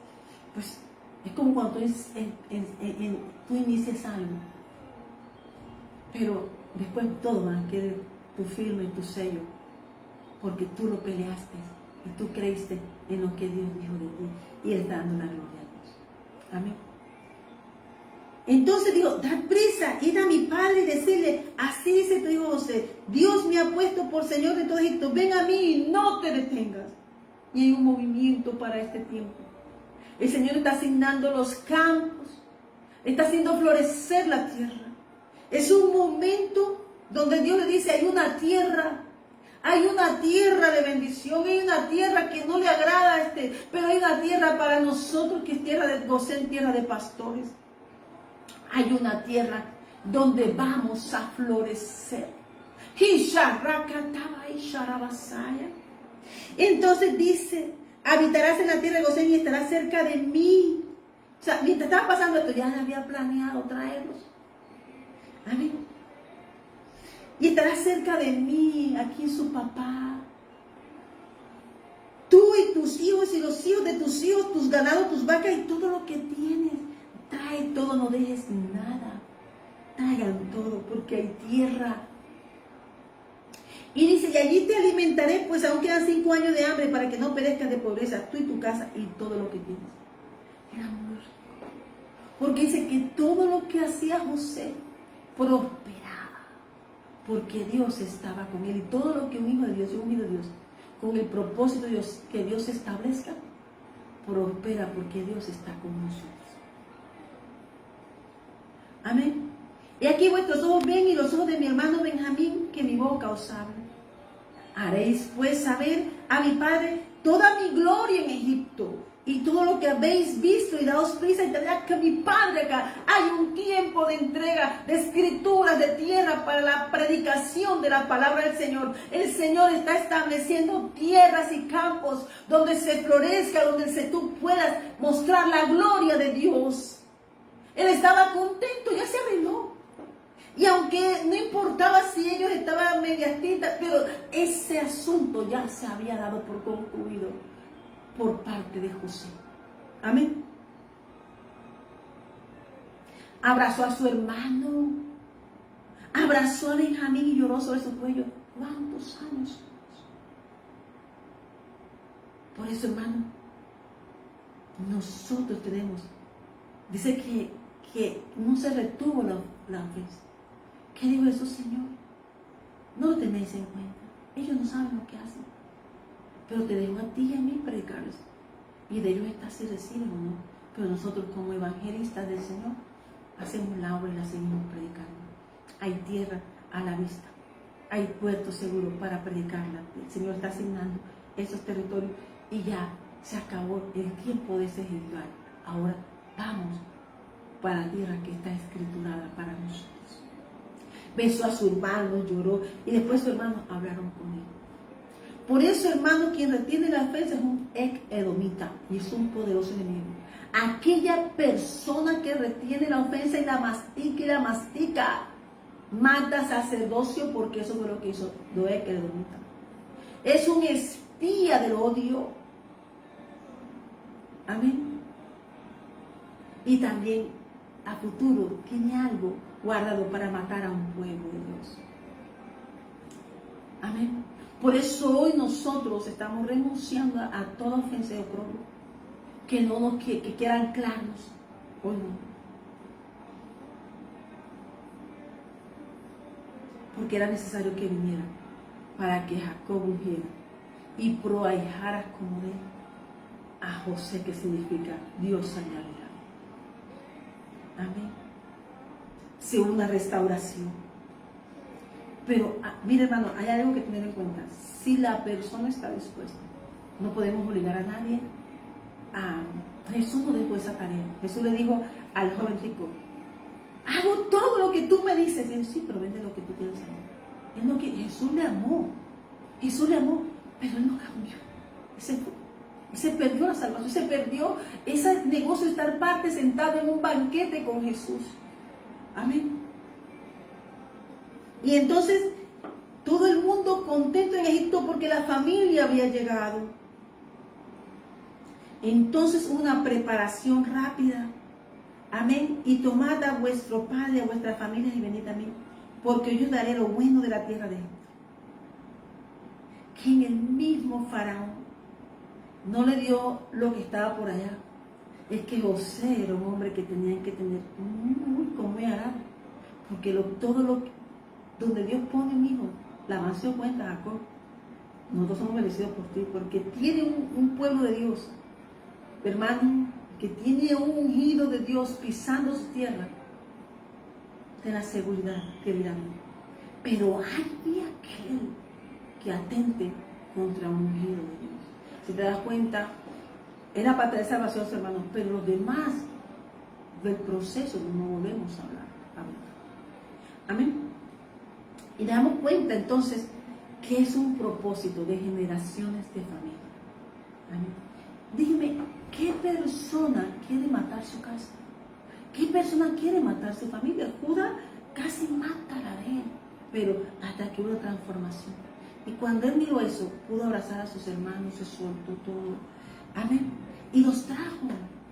pues es como cuando tú inicias algo. Pero después todo va a querer tu firme, tu sello, porque tú lo peleaste y tú creíste en lo que Dios dijo de ti. Y Él está dando la gloria a Dios. Amén. Entonces digo, dad prisa, id a mi padre y decirle, así dice tu hijo José, Dios me ha puesto por Señor de todo Egipto, ven a mí y no te detengas. Y hay un movimiento para este tiempo. El Señor está asignando los campos, está haciendo florecer la tierra. Es un momento donde Dios le dice, hay una tierra de bendición, hay una tierra que no le agrada a pero hay una tierra para nosotros que es tierra de Gosén, tierra de pastores. Hay una tierra donde vamos a florecer. Entonces dice, habitarás en la tierra de Gosén y estarás cerca de mí. O sea, mientras estaba pasando esto, ya había planeado traerlos. Amén. Y estarás cerca de mí, aquí en su papá. Tú y tus hijos y los hijos de tus hijos, tus ganados, tus vacas y todo lo que tienes. Trae todo, no dejes nada. Traigan todo, porque hay tierra. Y dice, y allí te alimentaré, pues aún quedan 5 años de hambre para que no perezcas de pobreza, tú y tu casa y todo lo que tienes. Era muy rico. Porque dice que todo lo que hacía José prosperaba. Porque Dios estaba con él. Y todo lo que un hijo de Dios, un hijo de Dios, con el propósito de Dios, que Dios establezca, prospera porque Dios está con nosotros. Amén. Y aquí vuestros ojos ven y los ojos de mi hermano Benjamín, que mi boca os habla. Haréis pues saber a mi padre toda mi gloria en Egipto y todo lo que habéis visto, y daos prisa y traed que mi padre acá. Hay un tiempo de entrega de escrituras, de tierra para la predicación de la palabra del Señor. El Señor está estableciendo tierras y campos donde se florezca, donde tú puedas mostrar la gloria de Dios. Él estaba contento, ya se arregló. Y aunque no importaba si ellos estaban medias tintas, pero ese asunto ya se había dado por concluido por parte de José. Amén. Abrazó a su hermano, abrazó a Benjamín y lloró sobre su cuello. ¿Cuántos años? Por eso, hermano, nosotros tenemos, dice que no se retuvo la ofensa. ¿Qué dijo Jesús, Señor? No lo tenéis en cuenta. Ellos no saben lo que hacen. Pero te dejo a ti y a mí predicarles. Y de ellos está si reciben o no. Pero nosotros como evangelistas del Señor hacemos la obra y la seguimos predicando. Hay tierra a la vista. Hay puerto seguro para predicarla. El Señor está asignando esos territorios y ya se acabó el tiempo de ese ritual. Ahora vamos para la tierra que está escriturada para nosotros. Besó a su hermano, lloró, y después su hermano hablaron con él. Por eso, hermano, quien retiene la ofensa es un edomita y es un poderoso enemigo. Aquella persona que retiene la ofensa y la mastica, mata sacerdocio, porque eso fue lo que hizo edomita. Es un espía del odio. Amén. Y también a futuro tiene algo guardado para matar a un pueblo de Dios. Amén. Por eso hoy nosotros estamos renunciando a toda ofensa y oprobio que quiera anclarnos. Hoy no. Porque era necesario que viniera para que Jacob huyera y proahijara como él a José, que significa Dios añadirá. Amén. Sea una restauración. Pero, mire, hermano, hay algo que tener en cuenta. Si la persona está dispuesta, no podemos obligar a nadie. Jesús no dejó esa tarea. Jesús le dijo al joven rico, hago todo lo que tú me dices. Y él, sí, pero vende lo que tú tienes ahí. Él no quiere. Jesús le amó, pero él no cambió. Se perdió la salvación, se perdió ese negocio de estar parte sentado en un banquete con Jesús. Amén. Y entonces todo el mundo contento en Egipto porque la familia había llegado. Entonces una preparación rápida. Amén. Y tomad a vuestro padre, a vuestra familia y venid a mí, porque yo daré lo bueno de la tierra de Egipto. Que en el mismo Faraón no le dio lo que estaba por allá. Es que José era un hombre que tenían que tener muy como arado. Porque donde Dios pone un hijo, la mansión cuenta Jacob. Nosotros somos bendecidos por ti, porque tiene un pueblo de Dios, hermano, que tiene un ungido de Dios pisando su tierra. Ten la seguridad que dirá bien. Pero hay de aquel que atente contra un ungido de Dios. Si te das cuenta, era para traer salvación, hermanos, pero los demás del proceso no volvemos a hablar. Amén. Y damos cuenta entonces que es un propósito de generaciones de familia. Amén. Dime, ¿qué persona quiere matar su casa? ¿Qué persona quiere matar su familia? Judá casi mata a la de él, pero hasta que hubo transformación. Y cuando él miró eso, pudo abrazar a sus hermanos, se soltó todo. Amén. Y los trajo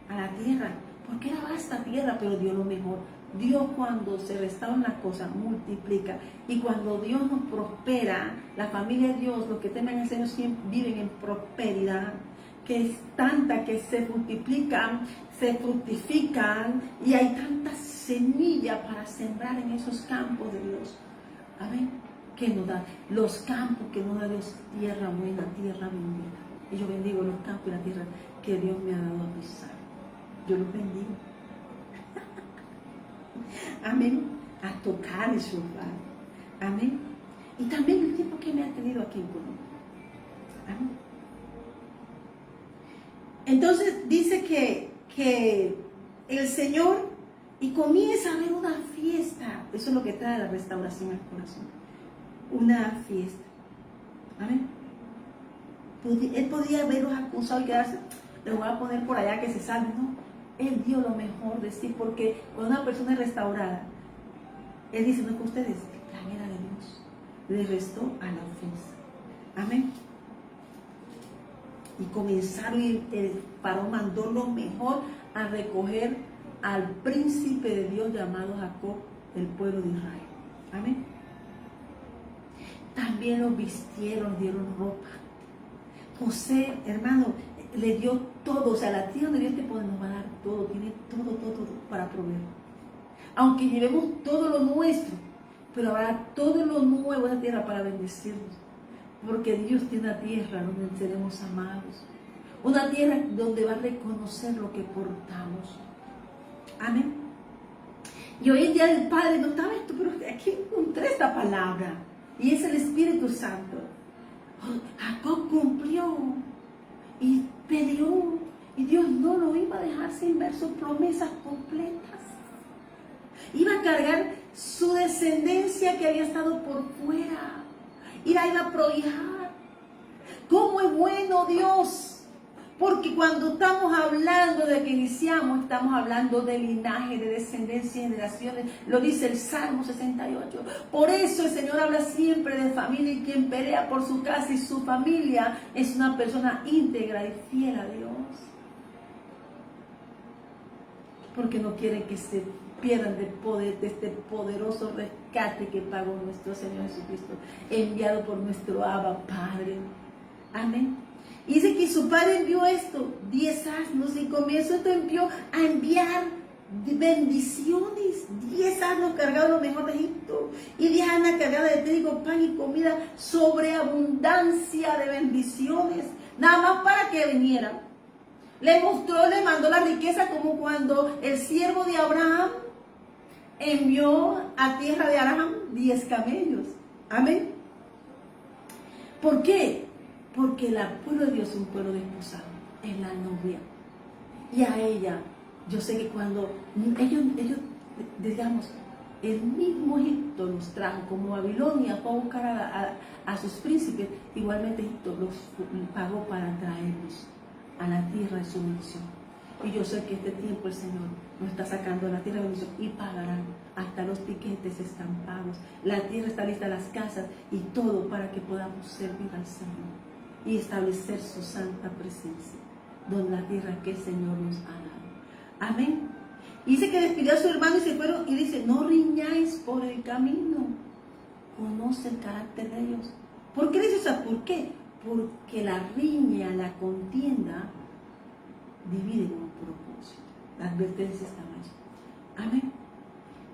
a la tierra, porque era vasta tierra, pero dio lo mejor. Dios, cuando se restauran las cosas, multiplica. Y cuando Dios nos prospera, la familia de Dios, los que temen al Señor, siempre viven en prosperidad, que es tanta que se multiplican, se fructifican, y hay tantas semillas para sembrar en esos campos de Dios. Amén. Que nos da los campos que nos da Dios, tierra buena, tierra bendita. Y yo bendigo los campos y la tierra que Dios me ha dado a pisar. Yo los bendigo. Amén. A tocar el shofar. Amén. Y también el tiempo que me ha tenido aquí en Colombia. Amén. Entonces dice que el Señor, y comienza a haber una fiesta. Eso es lo que trae la restauración al corazón. Una fiesta. Amén. Él podía verlos acusados y quedarse, les voy a poner por allá que se salven, ¿no? Él dio lo mejor de sí, porque cuando una persona es restaurada, Él dice, no que ustedes, el plan era de Dios, le restó a la ofensa. Amén. Y comenzaron, y el faraón mandó lo mejor a recoger al príncipe de Dios llamado Jacob, del pueblo de Israel. Amén. También los vistieron, dieron ropa. José, hermano, le dio todo, o sea, la tierra donde Dios te pone nos va a dar todo, tiene todo para proveer. Aunque llevemos todo lo nuestro, pero habrá todo lo nuevo en la tierra para bendecirnos. Porque Dios tiene una tierra donde seremos amados. Una tierra donde va a reconocer lo que portamos. Amén. Y hoy en día el Padre no estaba esto, pero aquí encontré esta palabra. Y es el Espíritu Santo. Jacob cumplió y peleó, y Dios no lo iba a dejar sin ver sus promesas completas. Iba a cargar su descendencia que había estado por fuera, y la iba a prohijar. ¿Cómo es bueno Dios? Porque cuando estamos hablando de que iniciamos, estamos hablando de linaje, de descendencia y generaciones. Lo dice el Salmo 68. Por eso el Señor habla siempre de familia, y quien pelea por su casa y su familia es una persona íntegra y fiel a Dios. Porque no quiere que se pierdan de este poderoso rescate que pagó nuestro Señor Jesucristo, enviado por nuestro Abba Padre. Amén. Y dice que su padre envió esto, 10 asnos, y comienzo esto envió a enviar bendiciones, 10 asnos cargados lo mejor de Egipto, y 10 asnas cargadas de trigo, pan y comida, sobreabundancia de bendiciones, nada más para que vinieran. Le mostró, le mandó la riqueza, como cuando el siervo de Abraham envió a tierra de Abraham 10 camellos. Amén. ¿Por qué? Porque el pueblo de Dios es un pueblo desposado, es la novia. Y a ella, yo sé que cuando ellos digamos, el mismo Egipto los trajo, como Babilonia fue a buscar a sus príncipes, igualmente Egipto los pagó para traerlos a la tierra de su misión. Y yo sé que este tiempo el Señor nos está sacando de la tierra de bendición y pagarán. Hasta los tiquetes están pagos. La tierra está lista, las casas y todo para que podamos servir al Señor y establecer su santa presencia, donde la tierra que el Señor nos ha dado. Amén. Y dice que despidió a su hermano y se fueron y dice, no riñáis por el camino. Conoce el carácter de ellos. ¿Por qué dice eso? ¿Por qué? Porque la riña, la contienda, divide un propósito. La advertencia está allí. Amén.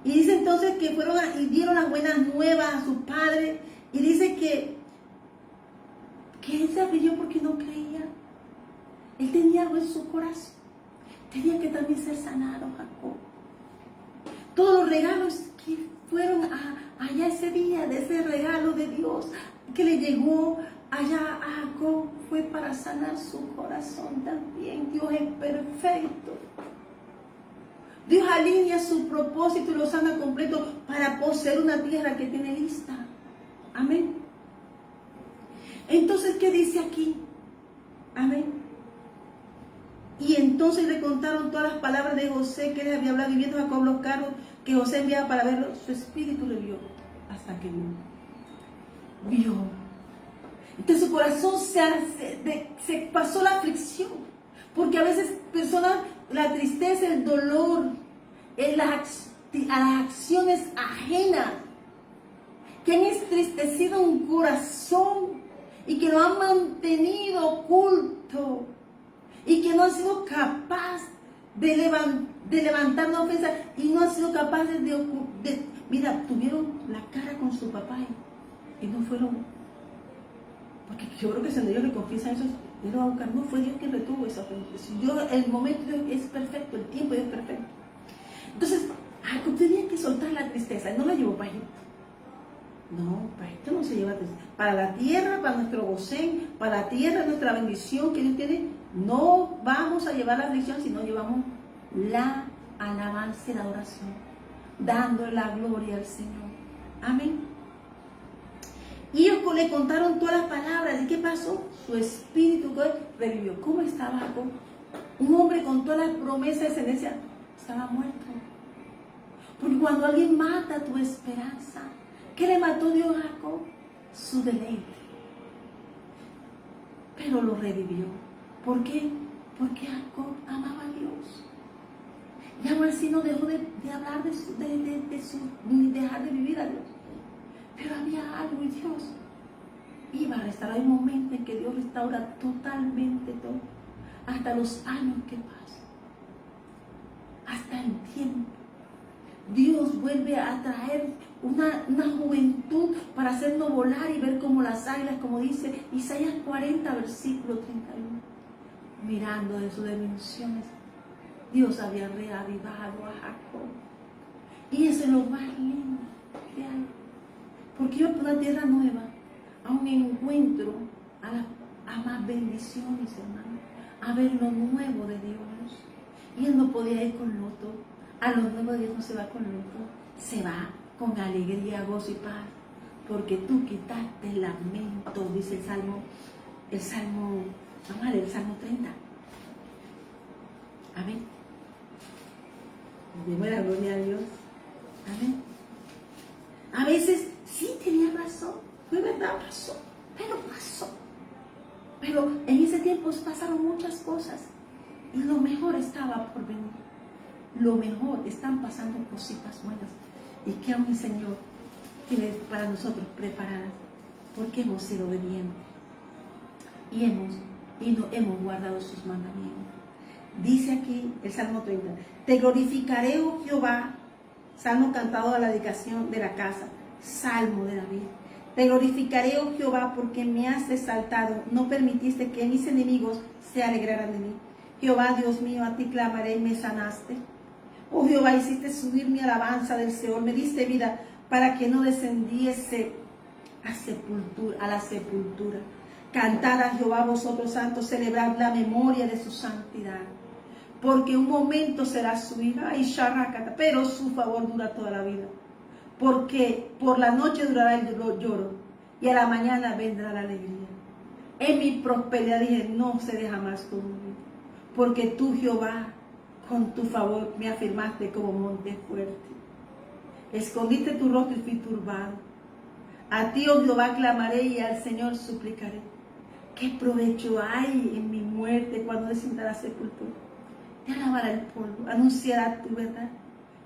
Y dice entonces que fueron y dieron las buenas nuevas a su padre. Y dice que él se afligió porque no creía. Él tenía algo en su corazón. Tenía que también ser sanado, Jacob. Todos los regalos que fueron allá ese día, de ese regalo de Dios que le llegó allá a Jacob, fue para sanar su corazón también. Dios es perfecto. Dios alinea su propósito y lo sana completo para poseer una tierra que tiene lista. Amén. Entonces, ¿qué dice aquí? Amén. Y entonces le contaron todas las palabras de José que les había hablado, y viendo Jacob los carros que José enviaba para verlo, su espíritu le vio hasta que vio. Entonces su corazón se pasó la aflicción, porque a veces personas, la tristeza, el dolor, a las acciones ajenas que han entristecido un corazón y que lo han mantenido oculto y que no han sido capaces de levantar una ofensa y no han sido capaces mira, tuvieron la cara con su papá y no fueron, porque yo creo que si ellos le confiesan eso, no fue Dios quien retuvo esa ofensa. El momento es perfecto, el tiempo es perfecto. Entonces, Jacob tenía que soltar la tristeza, no la llevó para Egipto. No, para esto no se lleva tristeza. Para la tierra, para nuestro gocén, para la tierra, nuestra bendición que Dios tiene, no vamos a llevar la aflicción, sino llevamos la alabanza y la oración, dándole la gloria al Señor. Amén. Y ellos le contaron todas las palabras. ¿Y qué pasó? Su espíritu revivió. ¿Cómo estaba Jacob? Un hombre con todas las promesas de descendencia estaba muerto. Porque cuando alguien mata tu esperanza, ¿qué le mató Dios a Jacob? Su deleite. Pero lo revivió. ¿Por qué? Porque Jacob amaba a Dios. Y aún así no dejó de hablar ni dejar de vivir a Dios. Pero había algo y Dios iba a restaurar. Hay un momento en que Dios restaura totalmente todo. Hasta los años que pasan. Hasta el tiempo. Dios vuelve a traer una juventud para hacernos volar y ver como las águilas, como dice Isaías 40, versículo 31. Mirando de sus dimensiones, Dios había reavivado a Jacob. Y eso es lo más lindo que hay. Porque iba por una tierra nueva, a un encuentro, a más bendiciones, hermano, a ver lo nuevo de Dios. Y él no podía ir con luto. A lo nuevo de Dios no se va con luto, se va con alegría, gozo y paz, porque tú quitaste el lamento, dice el Salmo, vamos a leer el Salmo 30. Amén. Demos la gloria a Dios. Amén. A veces sí tenía razón, fue verdad, pasó. Pero en ese tiempo pasaron muchas cosas y lo mejor estaba por venir. Lo mejor, están pasando cositas buenas y que aún el Señor tiene para nosotros preparadas, porque hemos sido obedientes y hemos guardado sus mandamientos. Dice aquí el Salmo 30, te glorificaré, oh Jehová, salmo cantado a la dedicación de la casa, salmo de David. Te glorificaré, oh Jehová, porque me has exaltado, no permitiste que mis enemigos se alegraran de mí. Jehová, Dios mío, a ti clamaré y me sanaste. Oh Jehová, hiciste subir mi alabanza del Seol, me diste vida para que no descendiese a la sepultura. Cantad a Jehová vosotros santos, celebrad la memoria de su santidad. Porque un momento será su ira, y sharrakata, pero su favor dura toda la vida. Porque por la noche durará el lloro, y a la mañana vendrá la alegría. En mi prosperidad dije, no seré jamás conmovido. porque tú, Jehová, con tu favor me afirmaste como monte fuerte. Escondiste tu rostro y fui turbado. A ti, oh Jehová, clamaré y al Señor suplicaré. ¿Qué provecho hay en mi muerte cuando descienda a la sepultura? Te alabará el polvo, anunciará tu verdad.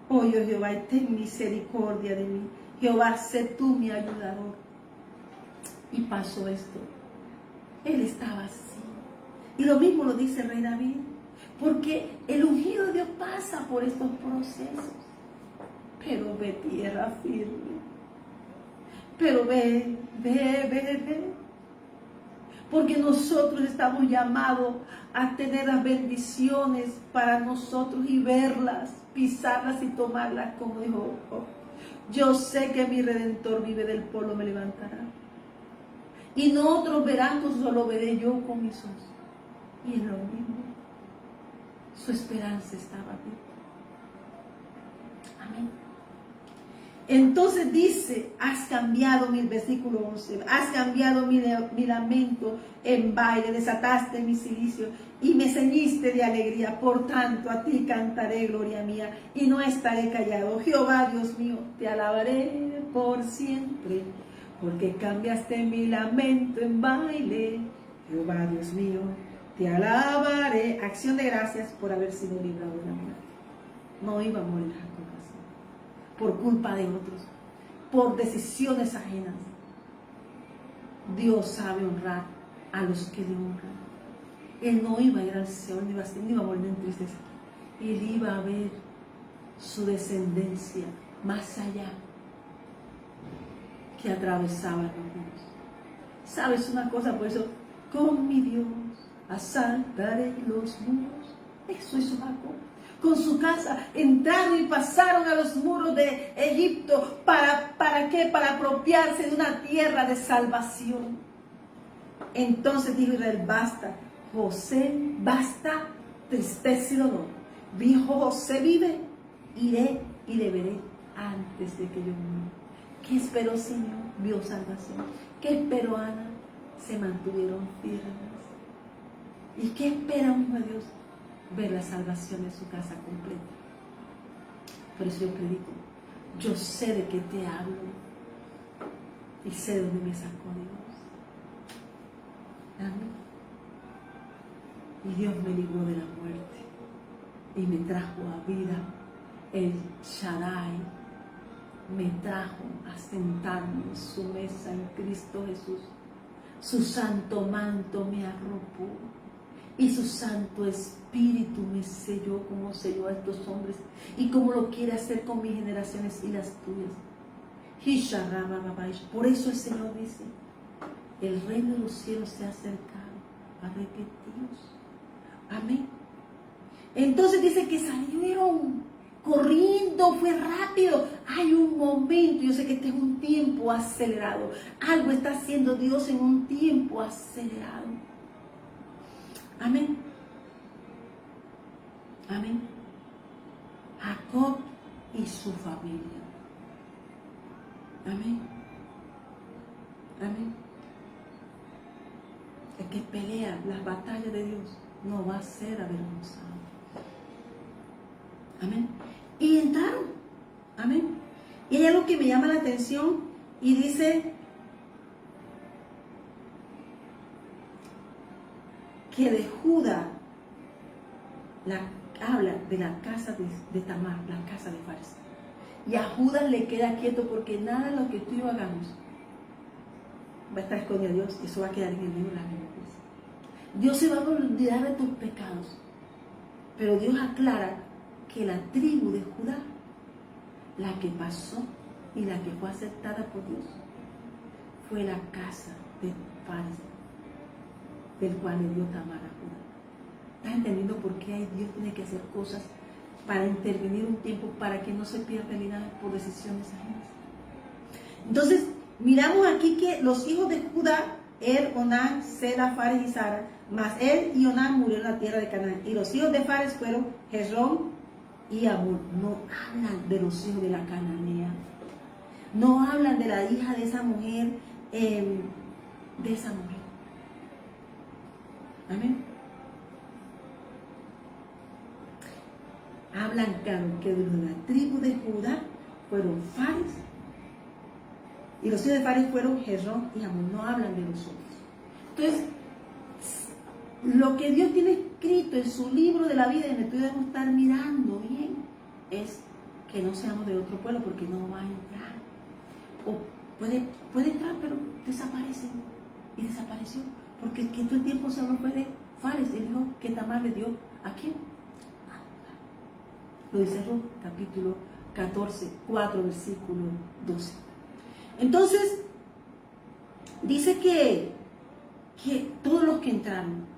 Oye, Jehová, y ten misericordia de mí. Jehová, sé tú mi ayudador. Y pasó esto. Él estaba así. Y lo mismo lo dice el rey David. Porque el ungido de Dios pasa por estos procesos. Pero ve tierra firme. Pero ve. Porque nosotros estamos llamados a tener las bendiciones para nosotros y verlas, pisarlas y tomarlas, como dijo Job. Yo sé que mi Redentor vive, del polvo me levantará. Y no otros verán, pues solo veré yo con mis ojos. Y es lo mismo. Su esperanza estaba aquí. Amén. Entonces dice, has cambiado versículo 11, has cambiado mi lamento en baile, desataste mi cilicio y me ceñiste de alegría. Por tanto, a ti cantaré, gloria mía, y no estaré callado. Jehová, Dios mío, te alabaré por siempre, porque cambiaste mi lamento en baile. Jehová, Dios mío, te alabaré. Acción de gracias por haber sido librado de la muerte. No iba a morir Jacob así, por culpa de otros, por decisiones ajenas. Dios sabe honrar a los que le honran. Él no iba a ir al Seol, no iba a morir en tristeza. Él iba a ver su descendencia más allá, que atravesaba los muros. ¿Sabes una cosa? Por eso, con mi Dios asaltaré los muros. Eso hizo Jacob. Con su casa entraron y pasaron a los muros de Egipto. ¿Para qué? Para apropiarse de una tierra de salvación. Entonces dijo Israel, basta, José, basta, tristeza y dolor. Dijo José, vive, iré y le veré antes de que yo muera. ¿Qué esperó Señor? Vio salvación. ¿Qué esperó Ana? Se mantuvieron firmes. ¿Y qué espera un hijo de Dios? Ver la salvación de su casa completa. Por eso yo predico. Yo sé de qué te hablo y sé de dónde me sacó Dios. Amén. Y Dios me libró de la muerte y me trajo a vida. El Shaddai me trajo a sentarme en su mesa en Cristo Jesús. Su santo manto me arropó y su santo espíritu me selló como selló a estos hombres y como lo quiere hacer con mis generaciones y las tuyas. Por eso el Señor dice, el reino de los cielos se ha acercado. Arrepentidos. Amén. Entonces dice que salieron corriendo, fue rápido. Hay un momento, yo sé que este es un tiempo acelerado. Algo está haciendo Dios en un tiempo acelerado. Amén. Amén. Jacob y su familia. Amén. Amén. El que pelea las batallas de Dios no va a ser avergonzado. Amén. Y entraron. Amén. Y hay algo que me llama la atención y dice que de Judá habla de la casa de Tamar, la casa de Fares. Y a Judas le queda quieto porque nada de lo que tú y yo hagamos va a estar escondido a Dios y eso va a quedar en el libro de la memoria. Dios se va a olvidar de tus pecados, pero Dios aclara que la tribu de Judá, la que pasó y la que fue aceptada por Dios, fue la casa de Fares, del cual le dio Tamar a Judá. ¿Estás entendiendo por qué Dios tiene que hacer cosas para intervenir un tiempo para que no se pierda ni nada por decisiones ajenas? Entonces, miramos aquí que los hijos de Judá, Onán, Sela, Fares y Zara, mas él y Onán murieron en la tierra de Canaán. Y los hijos de Fares fueron Hezrón y Hamul. No hablan de los hijos de la cananea. No hablan de la hija de esa mujer, Amén. hablan claro que de la tribu de Judá fueron Fares, y los hijos de Fares fueron Hezrón y Hamul. No hablan de los otros. Entonces, lo que Dios tiene escrito en su libro de la vida, en el que debemos estar mirando bien, es que no seamos de otro pueblo, porque no va a entrar. O puede entrar, pero desaparece. Y desapareció. Porque que todo el tiempo se habló fue de Fares, el hijo que Tamar le dio a quién. Lo dice Ruth, capítulo 14, 4, versículo 12. Entonces, dice que todos los que entraron,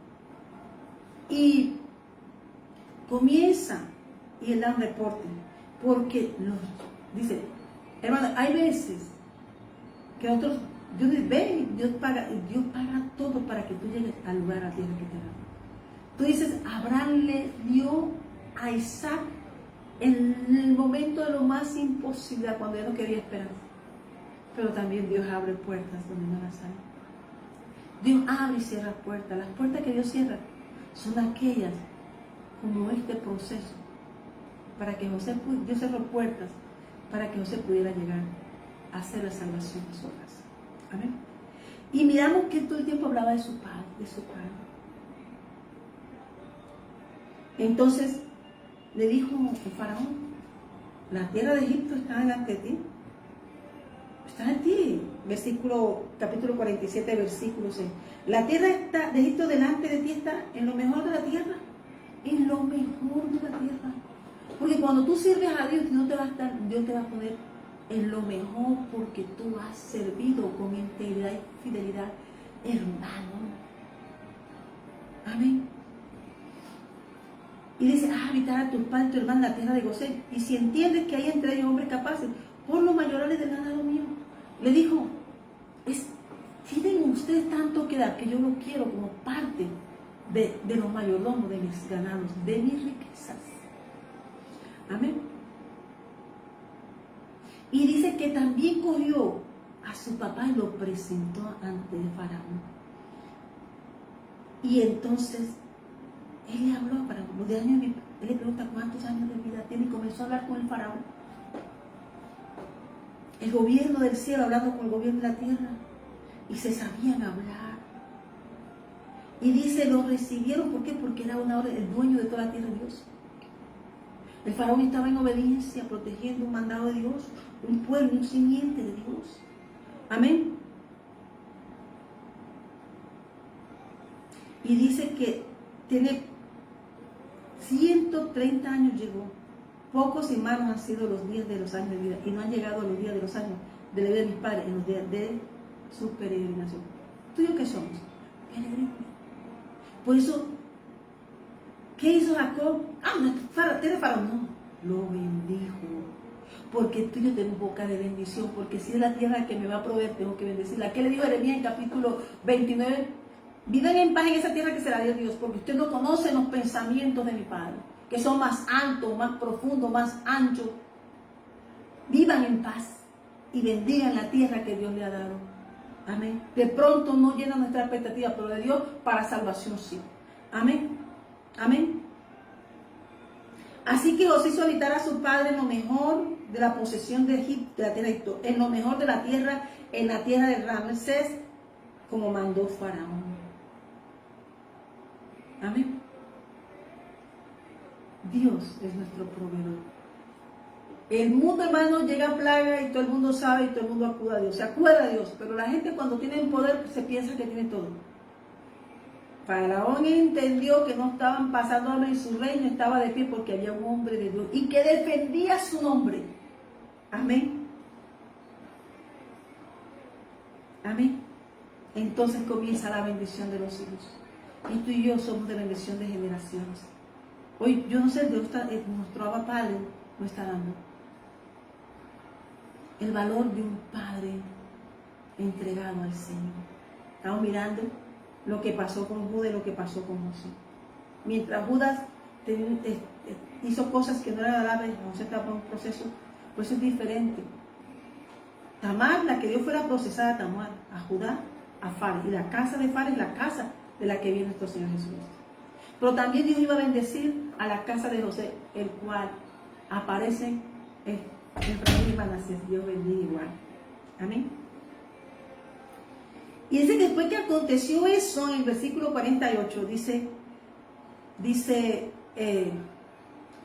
y comienza, y él da un reporte, porque dice, hermano, hay veces que nosotros, Dios paga todo para que tú llegues al lugar, a la tierra que te da. Tú dices, Abraham le dio a Isaac en el momento de lo más imposible, cuando él no quería esperar. Pero también Dios abre puertas donde no las hay. Dios abre y cierra puertas. Las puertas que Dios cierra son aquellas como este proceso, para que Dios cerró puertas para que José pudiera llegar a hacer la salvación de su casa. Amén. Y miramos que todo el tiempo hablaba de su padre, Entonces le dijo el faraón, la tierra de Egipto está delante de ti. Está en ti. Capítulo 47, versículo 6. La tierra de Egipto delante de ti está en lo mejor de la tierra. En lo mejor de la tierra. Porque cuando tú sirves a Dios, Dios te va a poner en lo mejor, porque tú has servido con integridad y fidelidad, hermano. Amén. Y dice, habitar a tus padres y tu hermano en la tierra de Gosén. Y si entiendes que hay entre ellos hombres capaces, por los mayorales del ganado mío. Le dijo, tienen ustedes tanto que dar, que yo lo quiero como parte de los mayordomos de mis ganados, de mis riquezas. Amén. Y dice que también cogió a su papá y lo presentó ante el faraón. Y entonces él le habló para los de años, él le pregunta cuántos años de vida tiene y comenzó a hablar con el faraón. El gobierno del cielo hablando con el gobierno de la tierra, y se sabían hablar. Y dice, lo recibieron, ¿por qué? Porque era el dueño de toda la tierra, Dios. El faraón estaba en obediencia, protegiendo un mandado de Dios, un pueblo, un simiente de Dios. Amén. Y dice que tiene 130 años llegó. Pocos y malos han sido los días de los años de vida, y no han llegado los días de los años de la vida de mis padres, en los días de su peregrinación. ¿Tú y yo qué somos? Peregrinos. Por eso, ¿qué hizo Jacob? ¿Tiene faraón? No, lo bendijo. Porque tú y yo tenemos boca de bendición, porque si es la tierra que me va a proveer, tengo que bendecirla. ¿Qué le dijo Jeremías en capítulo 29? Vivan en paz en esa tierra que se la dio Dios, porque usted no conoce los pensamientos de mi Padre, que son más altos, más profundos, más anchos. Vivan en paz y bendigan la tierra que Dios le ha dado. Amén. De pronto no llena nuestra expectativa, pero de Dios para salvación sí. Amén. Amén. Así que José hizo habitar a su padre en lo mejor de la posesión de Egipto, de la tierra de Egipto, en lo mejor de la tierra, en la tierra de Ramsés, como mandó Faraón. Amén. Dios es nuestro proveedor. El mundo, hermano, llega a plaga y todo el mundo sabe y todo el mundo acude a Dios. Se acuerda a Dios, pero la gente cuando tiene poder se piensa que tiene todo. Faraón entendió que no estaban pasando hambre y su reino estaba de pie porque había un hombre de Dios y que defendía su nombre. Amén. Amén. Entonces comienza la bendición de los hijos. Y tú y yo somos de bendición de generaciones. Hoy, yo no sé, Dios nuestro Abba Padre nos está dando el valor de un padre entregado al Señor. Estamos mirando lo que pasó con Judas y lo que pasó con José. Mientras Judas hizo cosas que no eran agradables, José estaba en un proceso, pues es diferente. Tamar, la que Dios fuera procesada a Tamar, a Judá, a Fares. Y la casa de Fares es la casa de la que viene nuestro Señor Jesucristo. Pero también Dios iba a bendecir a la casa de José, el cual aparecen Efraín y Manasés. Dios bendiga igual. Amén. Y dice que después que aconteció eso, en el versículo 48, dice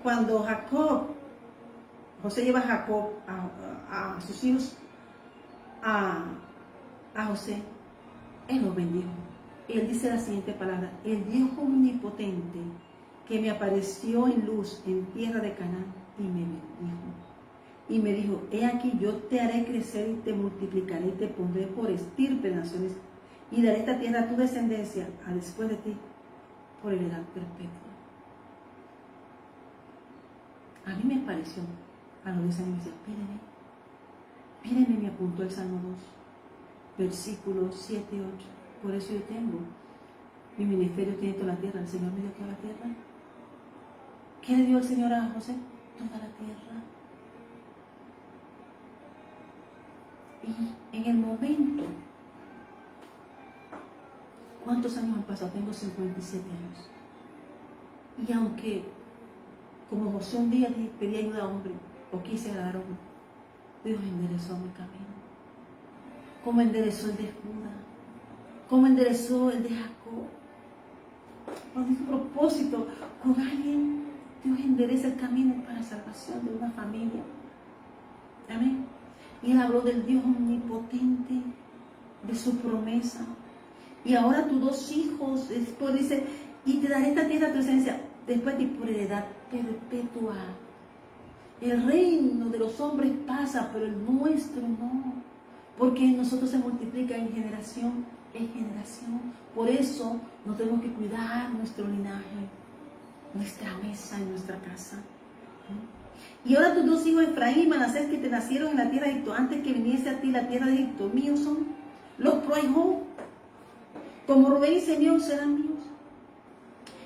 cuando José lleva a Jacob, a sus hijos, a José, él los bendijo. Él dice la siguiente palabra: el Dios omnipotente que me apareció en luz en tierra de Canaán y me bendijo. Y me dijo: he aquí, yo te haré crecer y te multiplicaré y te pondré por estirpe de naciones y daré esta tierra a tu descendencia, a después de ti, por heredad perpetua. A mí me pareció, a los 10 años, me decía: pídeme, me apuntó el Salmo 2, versículos 7 y 8. Por eso yo tengo, mi ministerio tiene toda la tierra, el Señor me dio toda la tierra. ¿Qué le dio el Señor a José? Toda la tierra. Y en el momento, ¿cuántos años han pasado? Tengo 57 años. Y aunque, como José un día pedí ayuda a hombre, o quise agradar a hombre, Dios enderezó mi camino. Como enderezó el de Judá, como enderezó el de Jacob. Cuando hizo propósito con alguien, Dios endereza el camino para la salvación de una familia. Amén. Y él habló del Dios omnipotente, de su promesa. Y ahora tus 2 hijos, después dice: y te daré esta tierra a tu descendencia, después de por heredad perpetua. El reino de los hombres pasa, pero el nuestro no. Porque nosotros se multiplica en generación en generación. Por eso nos tenemos que cuidar nuestro linaje, nuestra mesa en nuestra casa. Y ahora tus 2 hijos, Efraín y Manasés, que te nacieron en la tierra de Egipto, antes que viniese a ti la tierra de Egipto, míos son. Los prohijó, como Rubén y Simeón serán míos.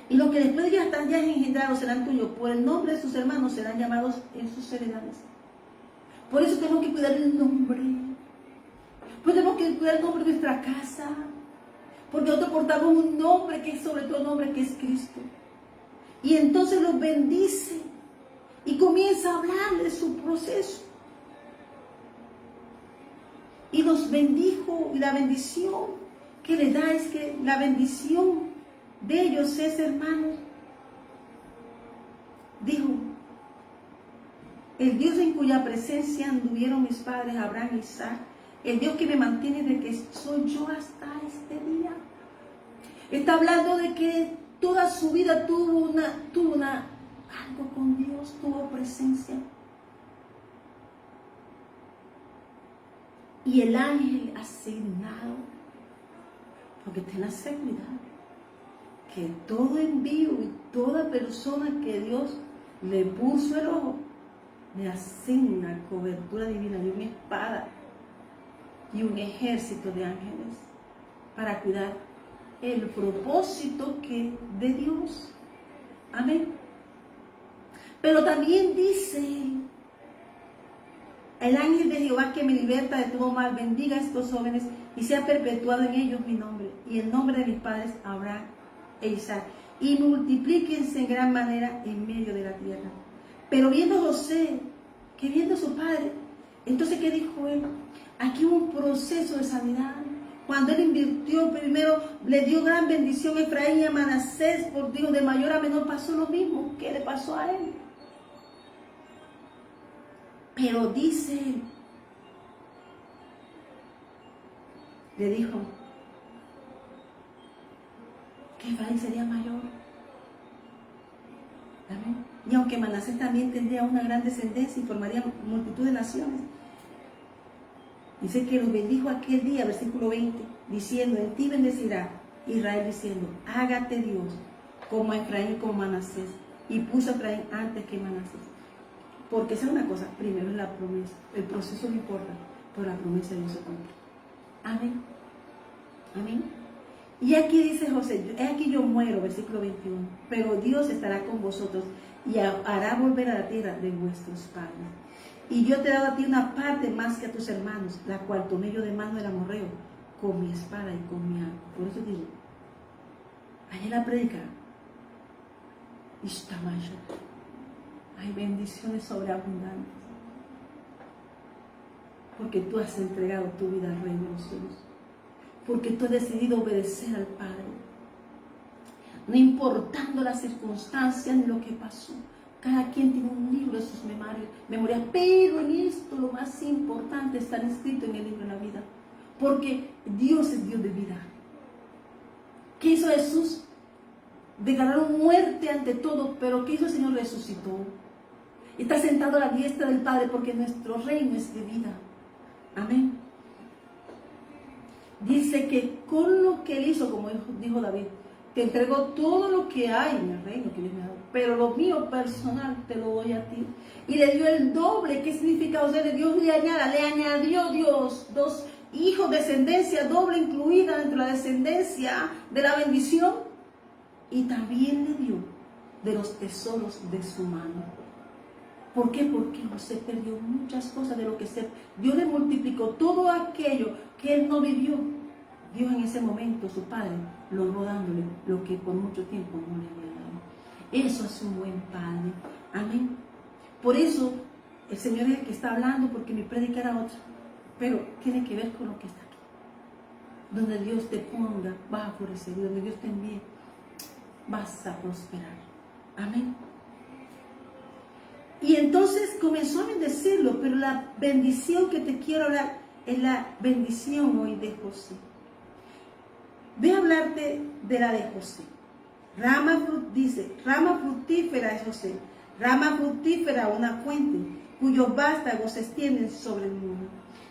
Y los que después de ellos están ya engendrados serán tuyos. Por el nombre de sus hermanos serán llamados en sus heredades. Por eso tenemos que cuidar el nombre. Pues tenemos que cuidar el nombre de nuestra casa. Porque nosotros portamos un nombre que es sobre todo el nombre que es Cristo. Y entonces los bendice. Y comienza a hablar de su proceso. Y los bendijo. Y la bendición que le da es que la bendición de ellos es, hermanos, dijo: el Dios en cuya presencia anduvieron mis padres Abraham y Isaac, el Dios que me mantiene desde que soy yo hasta este día. Está hablando de que toda su vida tuvo algo con Dios, tuvo presencia. Y el ángel asignado, porque ten la seguridad que todo envío y toda persona que Dios le puso el ojo, le asigna cobertura divina y una espada y un ejército de ángeles para cuidar el propósito de Dios. Amén. Pero también dice: el ángel de Jehová que me liberta de todo mal, bendiga a estos jóvenes y sea perpetuado en ellos mi nombre y el nombre de mis padres Abraham e Isaac, y multiplíquense en gran manera en medio de la tierra. Pero viendo José, que viendo a su padre, entonces ¿qué dijo él? Aquí hubo un proceso de sanidad. Cuando él invirtió primero, le dio gran bendición a Efraín y a Manasés, por Dios, de mayor a menor pasó lo mismo que le pasó a él. Pero dice él, le dijo que Efraín sería mayor. ¿Amén? Y aunque Manasés también tendría una gran descendencia y formaría multitud de naciones. Dice que los bendijo aquel día, versículo 20, diciendo: en ti bendecirá Israel, diciendo: hágate Dios como a Efraín y como Manasés. Y puso a Efraín antes que Manasés. Porque esa es una cosa, primero es la promesa. El proceso no importa, pero la promesa de Dios se cumple. Amén. Amén. Y aquí dice José: aquí yo muero, versículo 21, pero Dios estará con vosotros y hará volver a la tierra de vuestros padres. Y yo te he dado a ti una parte más que a tus hermanos, la cual tomé yo de mano del amorreo con mi espada y con mi arco. Por eso digo, allá en la prédica, Ishtamaya, hay bendiciones sobreabundantes. Porque tú has entregado tu vida al reino de los cielos. Porque tú has decidido obedecer al Padre. No importando las circunstancias ni lo que pasó. Cada quien tiene un libro de sus memorias. Pero en esto lo más importante está escrito en el libro de la vida. Porque Dios es Dios de vida. ¿Qué hizo Jesús? Declararon muerte ante todo, pero ¿qué hizo el Señor? Resucitó. Está sentado a la diestra del Padre porque nuestro reino es de vida. Amén. Dice que con lo que Él hizo, como dijo David, te entregó todo lo que hay en el reino que Dios me ha dado, pero lo mío personal te lo doy a ti. Y le dio el doble. ¿Qué significa? O sea, Dios le añadió Dios 2 hijos, descendencia doble incluida dentro de la descendencia de la bendición. Y también le dio de los tesoros de su mano. ¿Por qué? Porque José perdió muchas cosas de lo que Dios le multiplicó todo aquello que él no vivió. Dios en ese momento, su padre, logró dándole lo que por mucho tiempo no le había dado. Eso es un buen padre. Amén. Por eso el Señor es el que está hablando, porque mi prédica era otra. Pero tiene que ver con lo que está aquí. Donde Dios te ponga, vas a florecer. Y donde Dios te envíe, vas a prosperar. Amén. Y entonces comenzó a bendecirlo, pero la bendición que te quiero hablar es la bendición hoy de José. Voy a hablarte de la de José. Dice, rama fructífera es José, rama fructífera una fuente, cuyos vástagos se extienden sobre el mundo.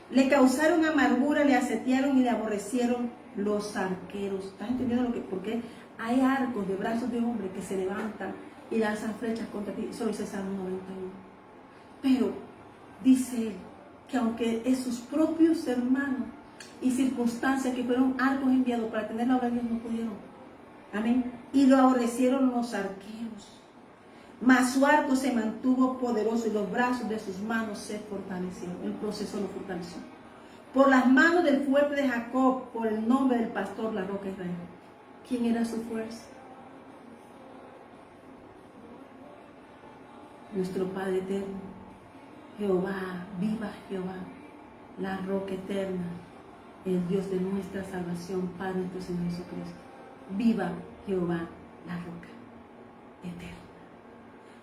Le causaron amargura, le asediaron y le aborrecieron los arqueros. ¿Estás entendiendo lo que? Porque hay arcos de brazos de hombre que se levantan y lanzan flechas contra ti. Eso dice Salmo 91. Pero dice él que aunque es sus propios hermanos y circunstancias que fueron arcos enviados para tener la obra de Dios, no pudieron. Amén. Y lo aborrecieron los arqueros. Mas su arco se mantuvo poderoso y los brazos de sus manos se fortalecieron. El proceso lo fortaleció. Por las manos del fuerte de Jacob, por el nombre del pastor, la roca de Israel. ¿Quién era su fuerza? Nuestro Padre eterno. Jehová, viva Jehová, la roca eterna, el Dios de nuestra salvación, Padre nuestro Señor Jesucristo. Viva Jehová, la roca eterna.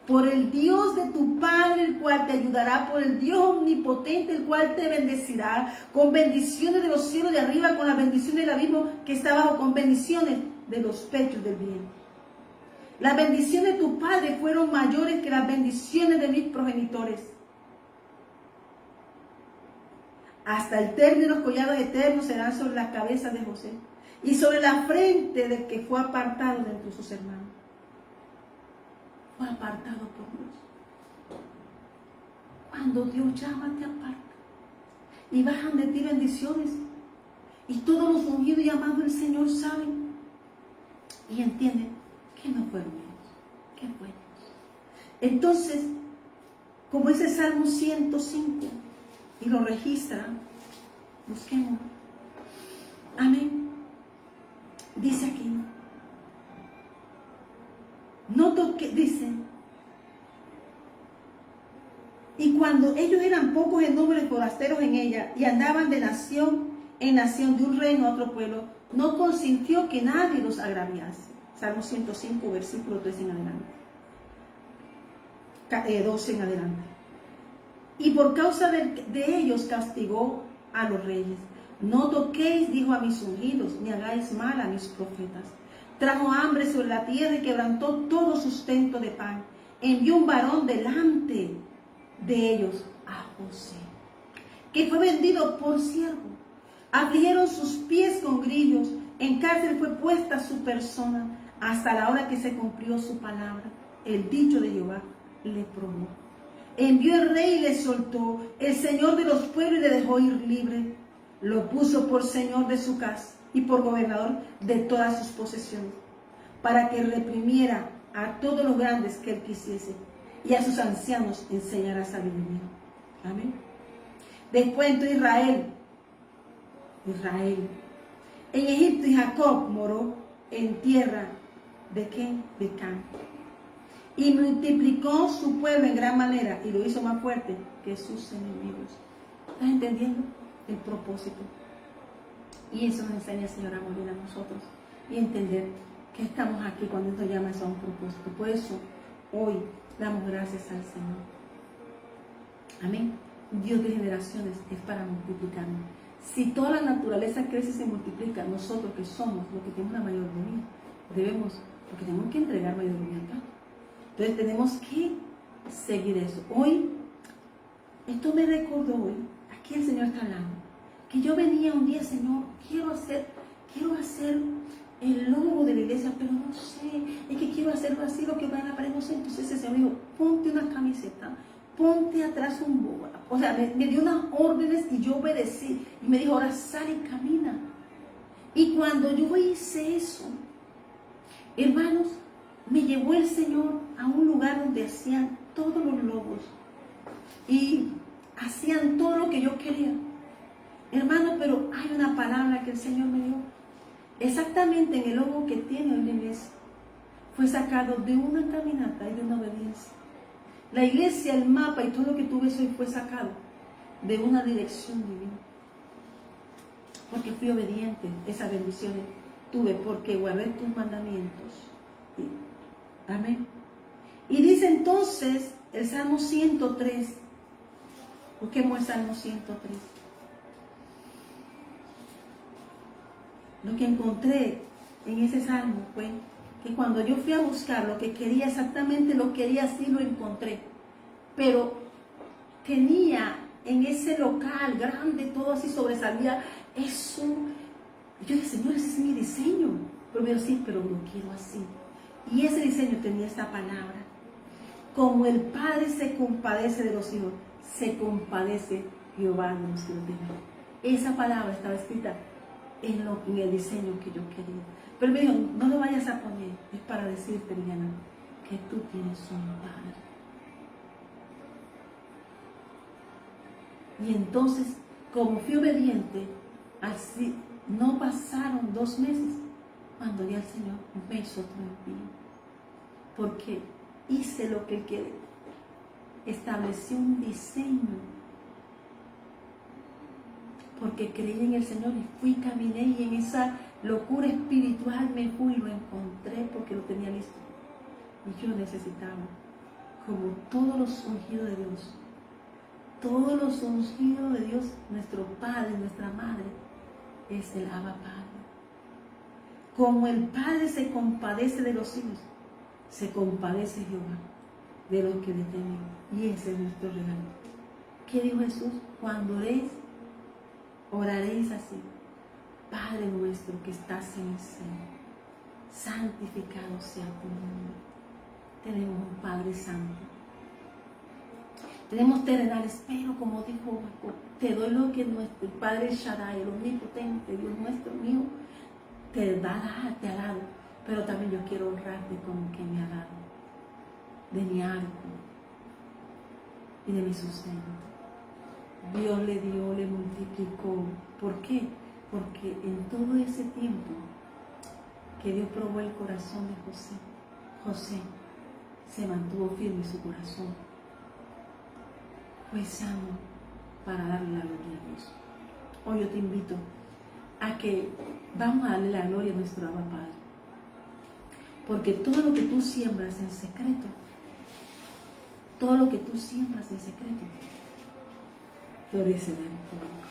Por el Dios de tu Padre, el cual te ayudará, por el Dios omnipotente, el cual te bendecirá, con bendiciones de los cielos de arriba, con las bendiciones del abismo que está abajo, con bendiciones de los pechos del bien. Las bendiciones de tu Padre fueron mayores que las bendiciones de mis progenitores. Hasta el término de los collados eternos serán sobre la cabeza de José y sobre la frente del que fue apartado de entre sus hermanos. Fue apartado por Dios. Cuando Dios llama, te aparta. Y bajan de ti bendiciones. Y todos los ungidos y llamados del Señor saben y entienden que no fueron ellos, que fue Dios. Entonces, como ese Salmo 105, y lo registra, busquemos. Amén. Dice aquí, noto que dice, y cuando ellos eran pocos en número y forasteros en ella, y andaban de nación en nación, de un reino a otro pueblo, no consintió que nadie los agraviase. Salmo 105, versículo 3 en adelante, 12 en adelante. Y por causa de ellos castigó a los reyes. No toquéis, dijo, a mis ungidos, ni hagáis mal a mis profetas. Trajo hambre sobre la tierra y quebrantó todo sustento de pan. Envió un varón delante de ellos, a José, que fue vendido por siervo. Afligieron sus pies con grillos. En cárcel fue puesta su persona hasta la hora que se cumplió su palabra. El dicho de Jehová le probó. Envió el rey y le soltó, el Señor de los pueblos, y le dejó ir libre. Lo puso por señor de su casa y por gobernador de todas sus posesiones, para que reprimiera a todos los grandes que él quisiese, y a sus ancianos enseñara sabiduría. Amén. Después entró Israel. En Egipto, y Jacob moró en tierra de ¿qué? De Canaán. y multiplicó su pueblo en gran manera y lo hizo más fuerte que sus enemigos. ¿Estás entendiendo el propósito? Y eso nos enseña el Señor a morir a nosotros y entender que estamos aquí cuando nos llama eso a un propósito. Por eso hoy damos gracias al Señor. Amén. Dios de generaciones es para multiplicarnos. Si toda la naturaleza crece y se multiplica, nosotros que somos los que tenemos la mayordomía, porque tenemos que entregar mayordomía al Padre. Entonces tenemos que seguir eso. Hoy, esto me recordó hoy, aquí el Señor está hablando, que yo venía un día, Señor, quiero hacer el logo de la iglesia, pero no sé, es que quiero hacerlo así, lo que van a pared, no sé. Entonces el Señor me dijo, ponte una camiseta, ponte atrás un bola. O sea, me dio unas órdenes y yo obedecí. Y me dijo, ahora sal y camina. Y cuando yo hice eso, hermanos, me llevó el Señor a un lugar donde hacían todos los logos. Y hacían todo lo que yo quería. Hermano, pero hay una palabra que el Señor me dio. Exactamente en el logo que tiene hoy la iglesia. Fue sacado de una caminata y de una obediencia. La iglesia, el mapa y todo lo que tú ves hoy fue sacado de una dirección divina. Porque fui obediente, esas bendiciones tuve porque guardé tus mandamientos. ¿Sí? Amén. Y dice entonces el Salmo 103. Busquemos el Salmo 103. Lo que encontré en ese salmo fue que cuando yo fui a buscar lo que quería, exactamente lo quería, así lo encontré. Pero tenía en ese local grande, todo así sobresalía, eso. Yo dije, Señor, ese es mi diseño. Pero me dijo, sí, pero lo quiero así. Y ese diseño tenía esta palabra. Como el Padre se compadece de los hijos, se compadece Jehová de los que lo temen. Esa palabra estaba escrita en el diseño que yo quería. Pero me dijo, no lo vayas a poner, es para decirte, Liliana, que tú tienes un Padre. Y entonces, como fui obediente, así no pasaron 2 meses cuando ya el Señor me soltó el pie. Porque hice lo que Él quiere. Establecí un diseño. Porque creí en el Señor y fui, caminé y en esa locura espiritual me fui y lo encontré porque lo tenía listo. Y yo necesitaba, como todos los ungidos de Dios, todos los ungidos de Dios, nuestro Padre, nuestra Madre, es el Abba Padre. Como el Padre se compadece de los hijos, se compadece Jehová de los que le temen. Y ese es nuestro regalo. ¿Qué dijo Jesús? Cuando oraréis así: Padre nuestro que estás en el cielo, santificado sea tu nombre. Tenemos un Padre santo. Tenemos terrenales, pero como dijo Jacob, te doy lo que nuestro Padre Shaddai, el omnipotente, Dios nuestro, mío, te ha dado. Pero también yo quiero honrarte con lo que me ha dado, de mi arco y de mi sustento. Dios le dio, le multiplicó. ¿Por qué? Porque en todo ese tiempo que Dios probó el corazón de José, José se mantuvo firme su corazón. Fue sano para darle la gloria a Dios. Hoy yo te invito a que vamos a darle la gloria a nuestro Abba Padre. Porque todo lo que tú siembras en secreto, todo lo que tú siembras en secreto, florecerá en público.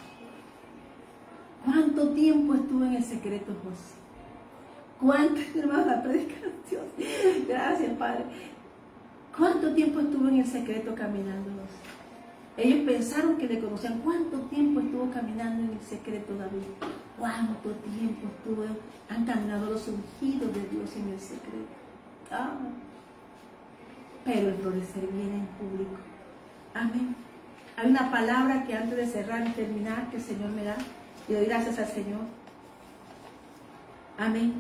¿Cuánto tiempo estuvo en el secreto José? ¿Cuánto, hermano, la predicación? Gracias, Padre. ¿Cuánto tiempo estuvo en el secreto caminando José? Ellos pensaron que le conocían. ¿Cuánto tiempo estuvo caminando en el secreto David? ¿Cuánto tiempo han caminado los ungidos de Dios en el secreto? Pero el florecer viene en público. Amén. Hay una palabra que antes de cerrar y terminar que el Señor me da. Y doy gracias al Señor. Amén.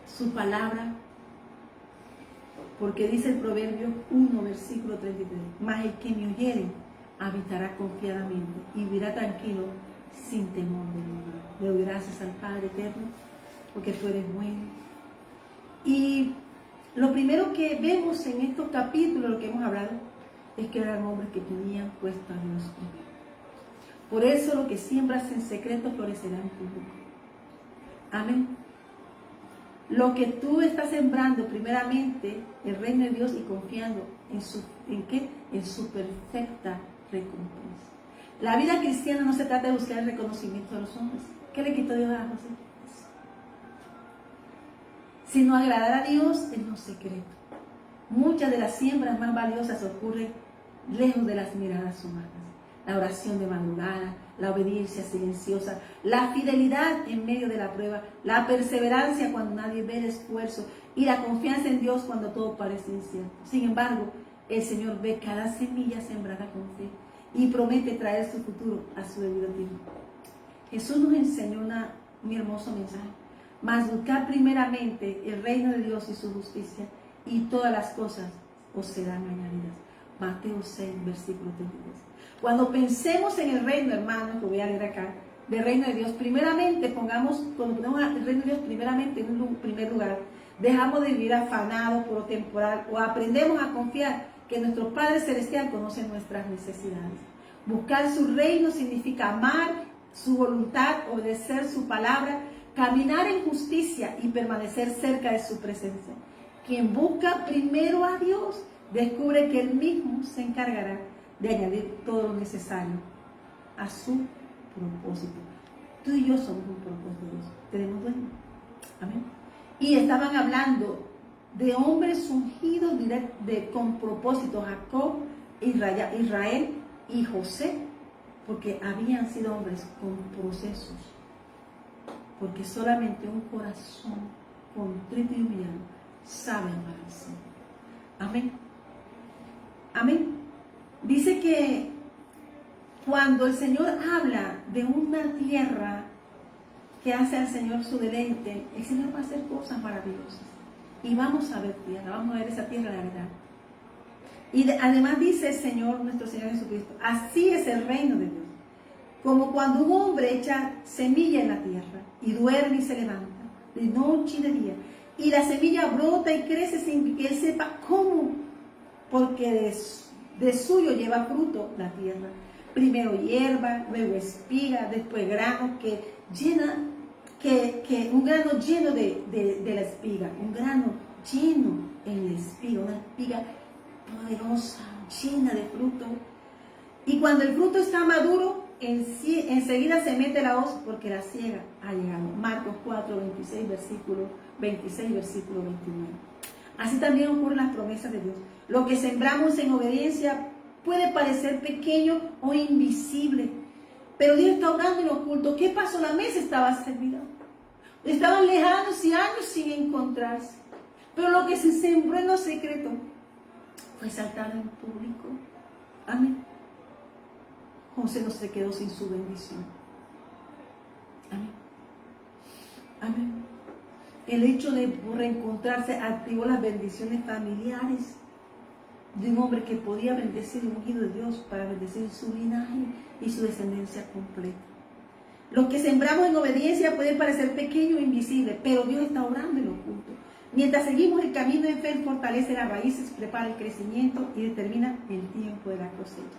Su palabra. Porque dice el Proverbio 1, versículo 33. Mas el que me oyere habitará confiadamente y vivirá tranquilo sin temor de nada. Le doy gracias al Padre eterno porque tú eres bueno. Y Lo primero que vemos en estos capítulos, lo que hemos hablado, es que eran hombres que tenían puesto a Dios primero. Por eso lo que siembras en secreto florecerá en público. Amén. Lo que tú estás sembrando primeramente, el reino de Dios, y confiando ¿en qué? En su perfecta recompensa. La vida cristiana no se trata de buscar el reconocimiento de los hombres. ¿Qué le quitó Dios a José? Sino agradar a Dios en lo secreto. Muchas de las siembras más valiosas ocurren lejos de las miradas humanas. La oración de madrugada, la obediencia silenciosa, la fidelidad en medio de la prueba, la perseverancia cuando nadie ve el esfuerzo y la confianza en Dios cuando todo parece incierto. Sin embargo, el Señor ve cada semilla sembrada con fe y promete traer su futuro a su debido tiempo. Jesús nos enseñó un hermoso mensaje. Mas buscar primeramente el reino de Dios y su justicia, y todas las cosas os serán añadidas. Mateo 6, versículo 32. Cuando pensemos en el reino, hermanos, lo voy a leer acá, del reino de Dios, primeramente cuando ponemos el reino de Dios primeramente en un primer lugar, dejamos de vivir afanados por lo temporal, o aprendemos a confiar que nuestro Padre Celestial conoce nuestras necesidades. Buscar su reino significa amar su voluntad, obedecer su palabra, caminar en justicia y permanecer cerca de su presencia. Quien busca primero a Dios, descubre que Él mismo se encargará de añadir todo lo necesario a su propósito. Tú y yo somos un propósito de Dios. Tenemos dueño. Amén. Y estaban hablando de hombres ungidos con propósito, Jacob, Israel y José, porque habían sido hombres con procesos. Porque solamente un corazón contrito y humillado sabe amar al Señor. Amén. Amén. Dice que cuando el Señor habla de una tierra que hace al Señor su deleite, el Señor va a hacer cosas maravillosas. Y vamos a ver tierra, vamos a ver esa tierra de la verdad. Y además dice el Señor, nuestro Señor Jesucristo, así es el reino de Dios. Como cuando un hombre echa semilla en la tierra y duerme y se levanta, de noche y de día, y la semilla brota y crece sin que él sepa cómo, porque de suyo lleva fruto la tierra. Primero hierba, luego espiga, después grano un grano lleno de la espiga, un grano lleno en la espiga, una espiga poderosa, llena de fruto. Y cuando el fruto está maduro, enseguida se mete la hoz porque la siega ha llegado. Marcos 4, 26, versículo 29. Así también ocurren las promesas de Dios. Lo que sembramos en obediencia puede parecer pequeño o invisible, pero Dios está obrando en oculto. ¿Qué pasó? La mesa estaba servida. Estaban lejanos y años sin encontrarse. Pero lo que se sembró en lo secreto fue saltado en público. Amén. José no se quedó sin su bendición. Amén. Amén. El hecho de reencontrarse activó las bendiciones familiares de un hombre que podía bendecir el ungido de Dios para bendecir su linaje y su descendencia completa. Lo que sembramos en obediencia puede parecer pequeño e invisible, pero Dios está obrando en lo oculto. Mientras seguimos el camino en fe, fortalece las raíces, prepara el crecimiento y determina el tiempo de la cosecha.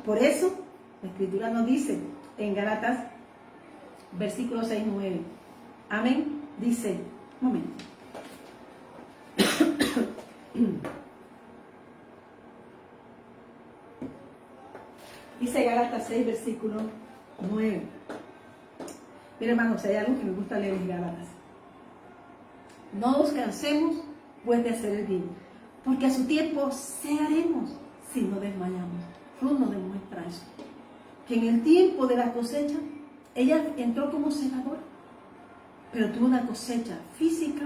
Por eso, la Escritura nos dice en Gálatas, versículo 6-9. Amén. Dice, un momento. Dice Gálatas 6, versículo 9. Mira, hermanos, si hay algo que me gusta leer en Gálatas. No nos cansemos, pues, de hacer el bien, porque a su tiempo segaremos si no desmayamos. Ruth nos demuestra eso. Que en el tiempo de la cosecha, ella entró como segadora, pero tuvo una cosecha física,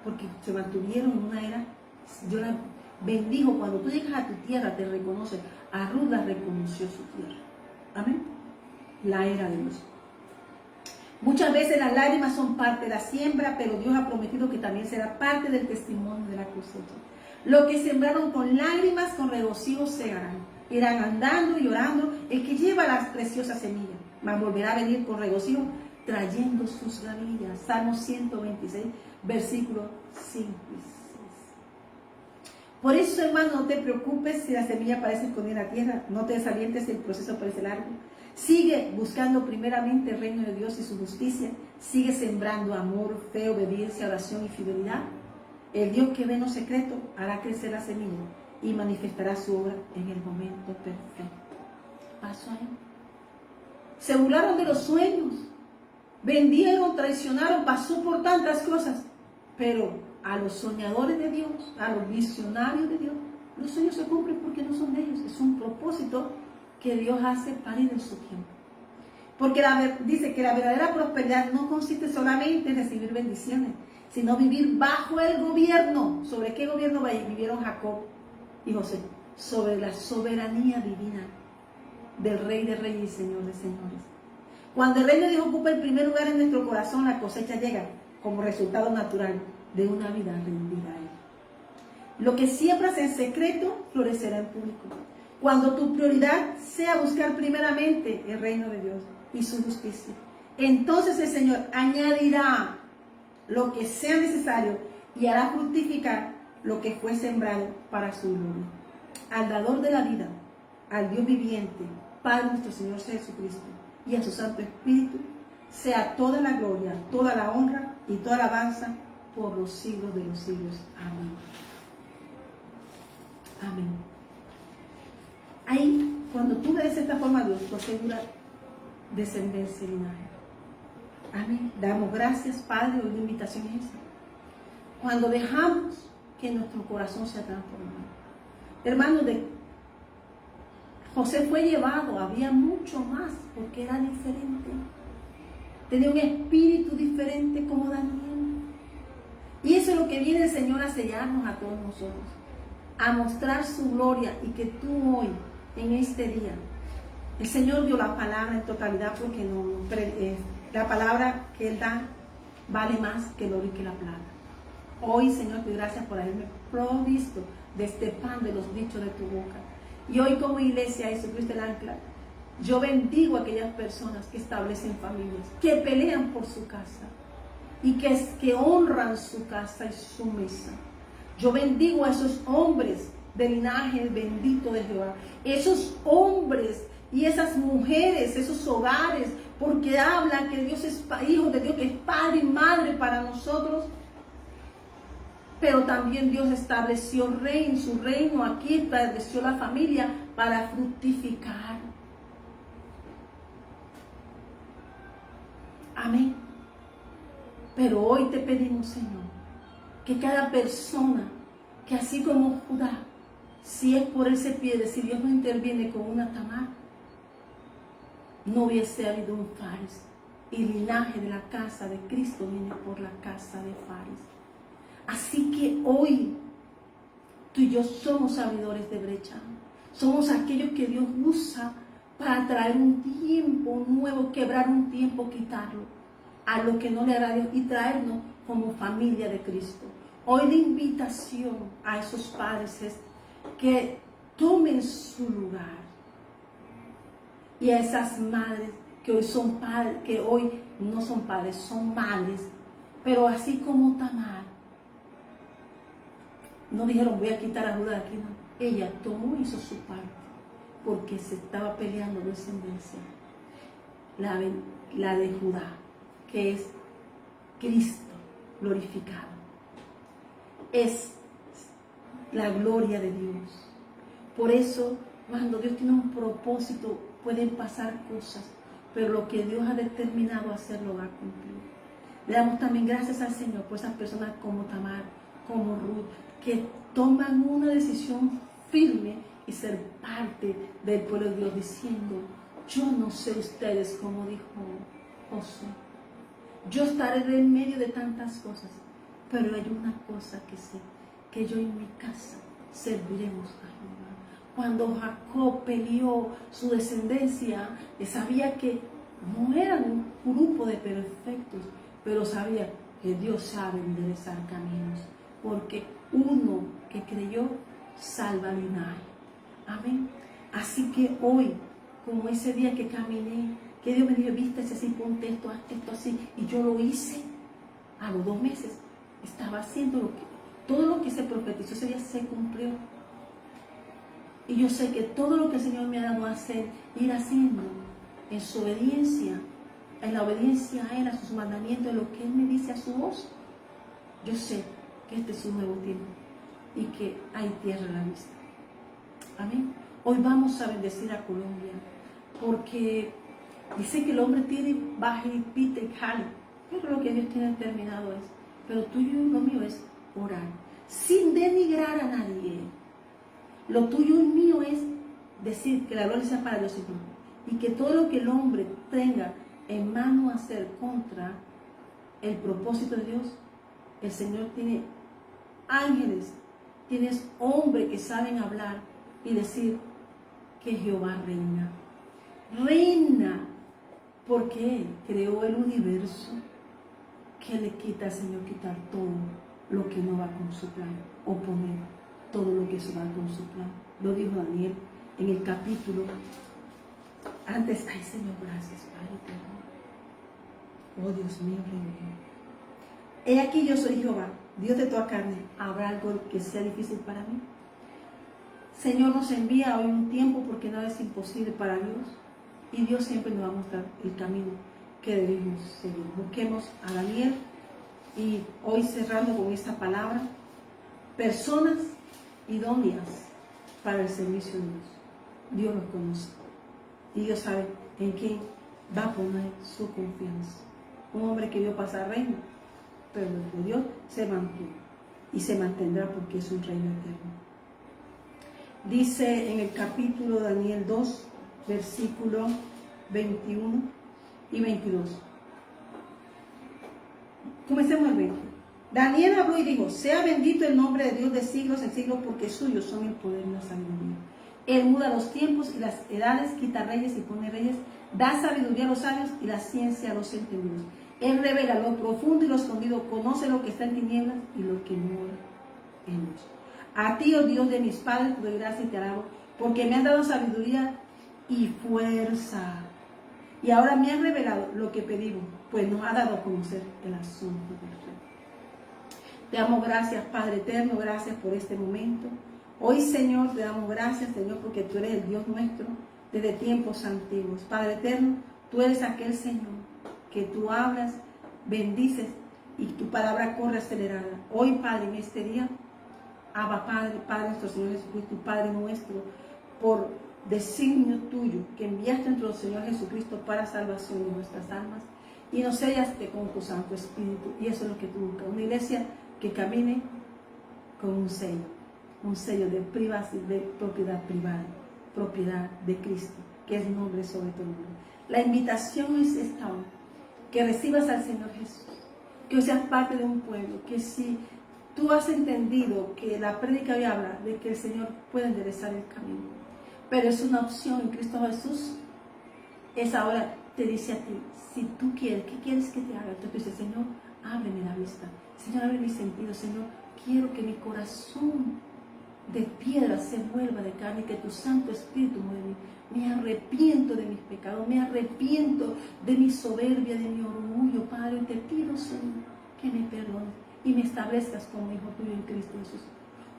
porque se mantuvieron en una era. Yo la bendijo. Cuando tú llegas a tu tierra, te reconoce. A Ruth la reconoció su tierra. Amén. La era de Dios. Muchas veces las lágrimas son parte de la siembra, pero Dios ha prometido que también será parte del testimonio de la cosecha. Lo que sembraron con lágrimas, con regocijo segarán. Irán andando y llorando el que lleva las preciosas semillas, mas volverá a venir con regocijo trayendo sus gavillas. Salmo 126, versículos 5 y 6. Por eso, hermano, no te preocupes si la semilla parece escondida en la tierra. No te desalientes si el proceso parece largo. Sigue buscando primeramente el reino de Dios y su justicia. Sigue sembrando amor, fe, obediencia, oración y fidelidad. El Dios que ve en lo secreto hará crecer la semilla y manifestará su obra en el momento perfecto. Pasó ahí. Se burlaron de los sueños. Vendieron, traicionaron, pasó por tantas cosas. Pero a los soñadores de Dios, a los visionarios de Dios, los sueños se cumplen porque no son de ellos. Es un propósito que Dios hace para ir en su tiempo. Porque dice que la verdadera prosperidad no consiste solamente en recibir bendiciones, sino vivir bajo el gobierno. ¿Sobre qué gobierno vivieron Jacob y José? Sobre la soberanía divina del Rey de Reyes y Señor de Señores. Cuando el reino de Dios ocupa el primer lugar en nuestro corazón, la cosecha llega como resultado natural de una vida rendida a Él. Lo que siembras en secreto florecerá en público. Cuando tu prioridad sea buscar primeramente el reino de Dios y su justicia, entonces el Señor añadirá lo que sea necesario y hará fructificar lo que fue sembrado para su gloria. Al dador de la vida, al Dios viviente, Padre nuestro Señor Jesucristo, y a su Santo Espíritu, sea toda la gloria, toda la honra y toda la alabanza por los siglos de los siglos. Amén. Amén. Ahí, cuando tú ves de esta forma a Dios, tú aseguras descendencia y linaje. Amén. Damos gracias, Padre. Hoy la invitación es esa. Cuando dejamos que nuestro corazón sea transformado. Hermanos, José fue llevado, había mucho más, porque era diferente. Tenía un espíritu diferente como Daniel. Y eso es lo que viene el Señor a sellarnos a todos nosotros, a mostrar su gloria, y que tú hoy, en este día, el Señor dio la palabra en totalidad, porque la palabra que Él da vale más que el oro y que la plata. Hoy, Señor, te doy gracias por haberme provisto de este pan de los dichos de tu boca. Y hoy, como iglesia de Jesucristo el Ancla, yo bendigo a aquellas personas que establecen familias, que pelean por su casa y que honran su casa y su mesa. Yo bendigo a esos hombres del linaje bendito de Jehová, esos hombres y esas mujeres, esos hogares, porque hablan que Dios es hijo de Dios, que es padre y madre para nosotros. Pero también Dios estableció su reino aquí, estableció la familia para fructificar. Amén. Pero hoy te pedimos, Señor, que cada persona, que así como Judá, si es por él se pierde, si Dios no interviene con una Tamar, no hubiese habido un Fares. Y el linaje de la casa de Cristo viene por la casa de Fares. Así que hoy tú y yo somos abridores de brecha. Somos aquellos que Dios usa para traer un tiempo nuevo, quebrar un tiempo, quitarlo a lo que no le agrada a Dios y traernos como familia de Cristo. Hoy la invitación a esos padres es que tomen su lugar, y a esas madres que hoy son padres, que hoy no son padres, son madres, pero así como Tamar, no dijeron voy a quitar a Judá de aquí, no. Ella tomó y hizo su parte, porque se estaba peleando descendencia, la de Judá, que es Cristo glorificado, es la gloria de Dios. Por eso, cuando Dios tiene un propósito, pueden pasar cosas, pero lo que Dios ha determinado hacer lo va a cumplir. Le damos también gracias al Señor por esas personas como Tamar, como Ruth, que toman una decisión firme y ser parte del pueblo de Dios, diciendo: yo no sé ustedes, como dijo Josué, yo estaré en medio de tantas cosas, pero hay una cosa que sé, que yo en mi casa serviremos a Jehová. Cuando Jacob peleó su descendencia, sabía que no eran un grupo de perfectos, pero sabía que Dios sabe enderezar caminos, porque uno que creyó salva linaje. Amén. Así que hoy, como ese día que caminé que Dios me dijo, viste, así, ponte esto, hazte esto así, y yo lo hice. A los 2 meses estaba haciendo todo lo que se profetizó ese día se cumplió. Y yo sé que todo lo que el Señor me ha dado a hacer, ir haciendo en su obediencia, en la obediencia a Él, a sus mandamientos, en lo que Él me dice a su voz, yo sé que este es un nuevo tiempo y que hay tierra a la vista. Amén. Hoy vamos a bendecir a Colombia porque dice que el hombre tiene baja y pita y jale, pero lo que Dios tiene determinado es, pero tuyo y lo mío es orar, sin denigrar a nadie. Lo tuyo y mío es decir que la gloria sea para Dios y que todo lo que el hombre tenga en mano a hacer contra el propósito de Dios, el Señor tiene ángeles, tienes hombres que saben hablar y decir que Jehová reina. Reina porque Él creó el universo. ¿Qué le quita al Señor? Quitar todo lo que no va con su plan, o poner todo lo que se va con su plan. Lo dijo Daniel en el capítulo antes. Ay, Señor, gracias, Padre eterno. Oh, Dios mío, Rey mío. He aquí yo soy Jehová, Dios de toda carne. ¿Habrá algo que sea difícil para mí? Señor nos envía hoy un tiempo porque nada es imposible para Dios. Y Dios siempre nos va a mostrar el camino que debemos seguir. Busquemos a Daniel y hoy cerrando con esta palabra, personas idóneas para el servicio de Dios. Dios los conoce y Dios sabe en quién va a poner su confianza. Un hombre que vio pasar reino, pero el de Dios se mantuvo y se mantendrá porque es un reino eterno. Dice en el capítulo de Daniel 2, versículo 21 y 22. Comencemos el 20. Daniel habló y dijo: sea bendito el nombre de Dios de siglos en siglos, porque suyos son el poder y la sabiduría. Él muda los tiempos y las edades, quita reyes y pone reyes, da sabiduría a los sabios y la ciencia a los entendidos. Él revela lo profundo y lo escondido, conoce lo que está en tinieblas y lo que mora en luz. A ti, oh Dios de mis padres, te doy gracias y te alabo, porque me has dado sabiduría y fuerza. Y ahora me has revelado lo que pedimos, pues nos ha dado a conocer el asunto del rey. Te damos gracias, Padre eterno, gracias por este momento. Hoy, Señor, te damos gracias, Señor, porque tú eres el Dios nuestro desde tiempos antiguos. Padre eterno, tú eres aquel Señor que tú hablas, bendices y tu palabra corre acelerada. Hoy, Padre, en este día, Abba Padre, Padre nuestro Señor Jesucristo, Padre nuestro, por designio tuyo, que enviaste a nuestro Señor Jesucristo para salvación de nuestras almas, y nos sellaste con tu Santo Espíritu, y eso es lo que tú buscas, una iglesia que camine con un sello de privacidad, de propiedad privada, propiedad de Cristo, que es nombre sobre todo el mundo. La invitación es esta hoy, que recibas al Señor Jesús, que seas parte de un pueblo, que si tú has entendido que la prédica hoy habla de que el Señor puede enderezar el camino, pero es una opción en Cristo Jesús, es ahora, te dice a ti, si tú quieres, ¿qué quieres que te haga? Entonces dices: Señor, ábreme la vista, Señor, abre mi sentido, Señor, quiero que mi corazón de piedra se vuelva de carne, que tu Santo Espíritu mueve. Me arrepiento de mis pecados, me arrepiento de mi soberbia, de mi orgullo, Padre, te pido, Señor, que me perdones y me establezcas como hijo tuyo en Cristo Jesús.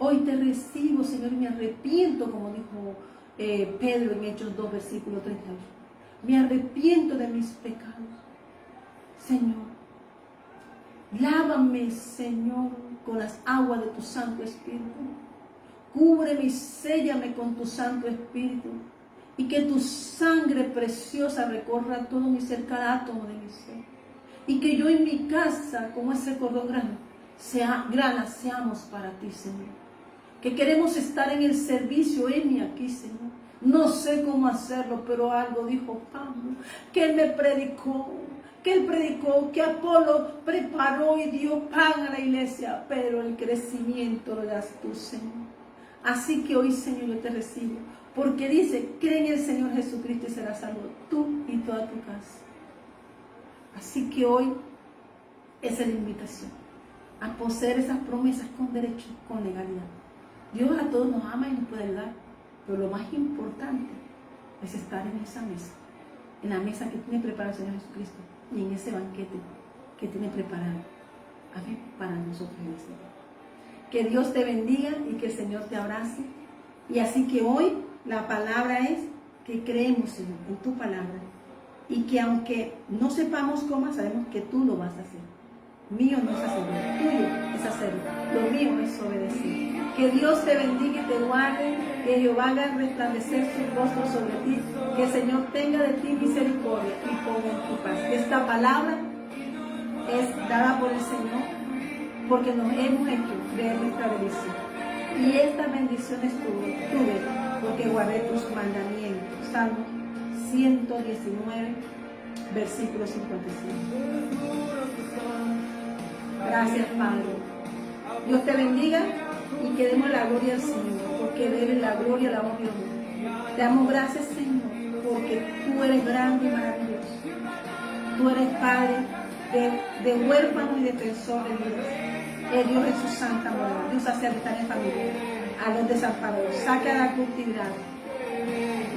Hoy te recibo, Señor, y me arrepiento, como dijo Pedro en Hechos 2, versículo 38. Me arrepiento de mis pecados, Señor. Lávame, Señor, con las aguas de tu Santo Espíritu. Cúbreme y séllame con tu Santo Espíritu. Y que tu sangre preciosa recorra todo mi ser, cada átomo de mi ser. Y que yo en mi casa, como ese cordón grana, seamos para ti, Señor. Que queremos estar en el servicio, heme aquí, Señor. No sé cómo hacerlo, pero algo dijo Pablo, que él me predicó, que Apolo preparó y dio pan a la iglesia, pero el crecimiento lo das tú, Señor. Así que hoy, Señor, yo te recibo, porque dice: cree en el Señor Jesucristo y serás salvo tú y toda tu casa. Así que hoy esa es la invitación, a poseer esas promesas con derecho, con legalidad. Dios a todos nos ama y nos puede ayudar, pero lo más importante es estar en esa mesa, en la mesa que tiene preparado el Señor Jesucristo y en ese banquete que tiene preparado para nosotros en este día. Que Dios te bendiga y que el Señor te abrace. Y así que hoy la palabra es que creemos, Señor, en tu palabra. Y que aunque no sepamos cómo, sabemos que tú lo vas a hacer. Mío no es hacerlo, tuyo es hacerlo. Lo mío es obedecer. Que Dios te bendiga y te guarde. Que Jehová haga resplandecer su rostro sobre ti. Que el Señor tenga de ti misericordia y ponga en tu paz. Esta palabra es dada por el Señor porque nos hemos hecho ver nuestra bendición. Y esta bendición tuve porque guardé tus mandamientos. Salmo 119, versículo 55. Gracias, Padre. Dios te bendiga y que demos la gloria al Señor, porque debe la gloria, la honra y el honor. Te damos gracias, Señor, porque tú eres grande y maravilloso. Tú eres Padre de huérfanos y defensor de Dios. El Dios en su santa morada. Dios hace habitar en familia a los desamparados. Saca de la cautividad.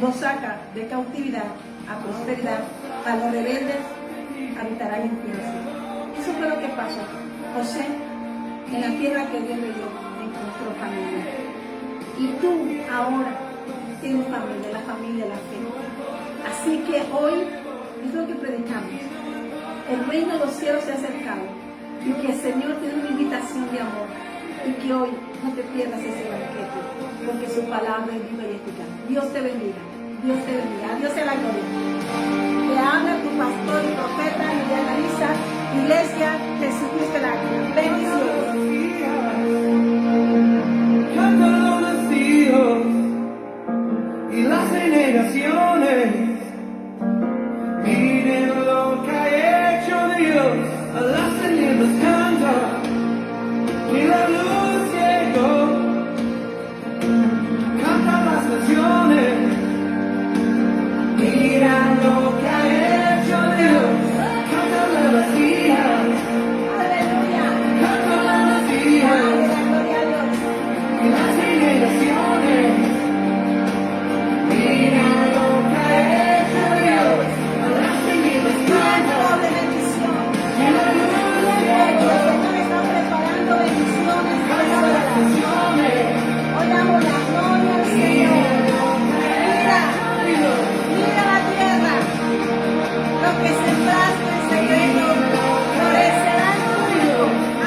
Los saca de cautividad a prosperidad. A los rebeldes habitarán en paz. Eso fue lo que pasó. José, en la tierra que Dios le dio, encontró familia. Y tú ahora tienes familia, la familia de la fe. Así que hoy es lo que predicamos. El reino de los cielos se ha acercado y que el Señor tiene una invitación de amor y que hoy no te pierdas ese banquete porque su palabra es viva y eficaz. Dios te bendiga, Dios te bendiga, Dios sea la gloria. Te habla tu pastor y profeta Liliana Lisa, Iglesia Jesucristo la Ángel. Bendiciones. Cantan los hijos y las generaciones. Miren lo que ha hecho Dios. A las tinieblas cantan y la luz llegó. Cantan las naciones. Mira lo que ha hecho Dios. Cantan las vacías. Aleluya. Cantan las vacías. Gloria a Dios. Y las generaciones, mira lo que ha hecho Dios. A las tinieblas cantan Doble bendición. y la luz El llegó. Señor está preparando bendiciones para Cantan las nosotros. naciones, Hoy damos la gloria al Señor. Mira la tierra. Lo que sembraste en secreto florecerá en tuyo.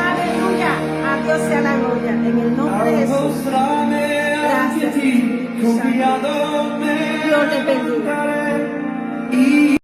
Aleluya. A Dios sea la gloria. En el nombre de Jesús. arrostrarme ante Gracias, ti, Espíritu Santo. confiándome. Dios te bendiga. Y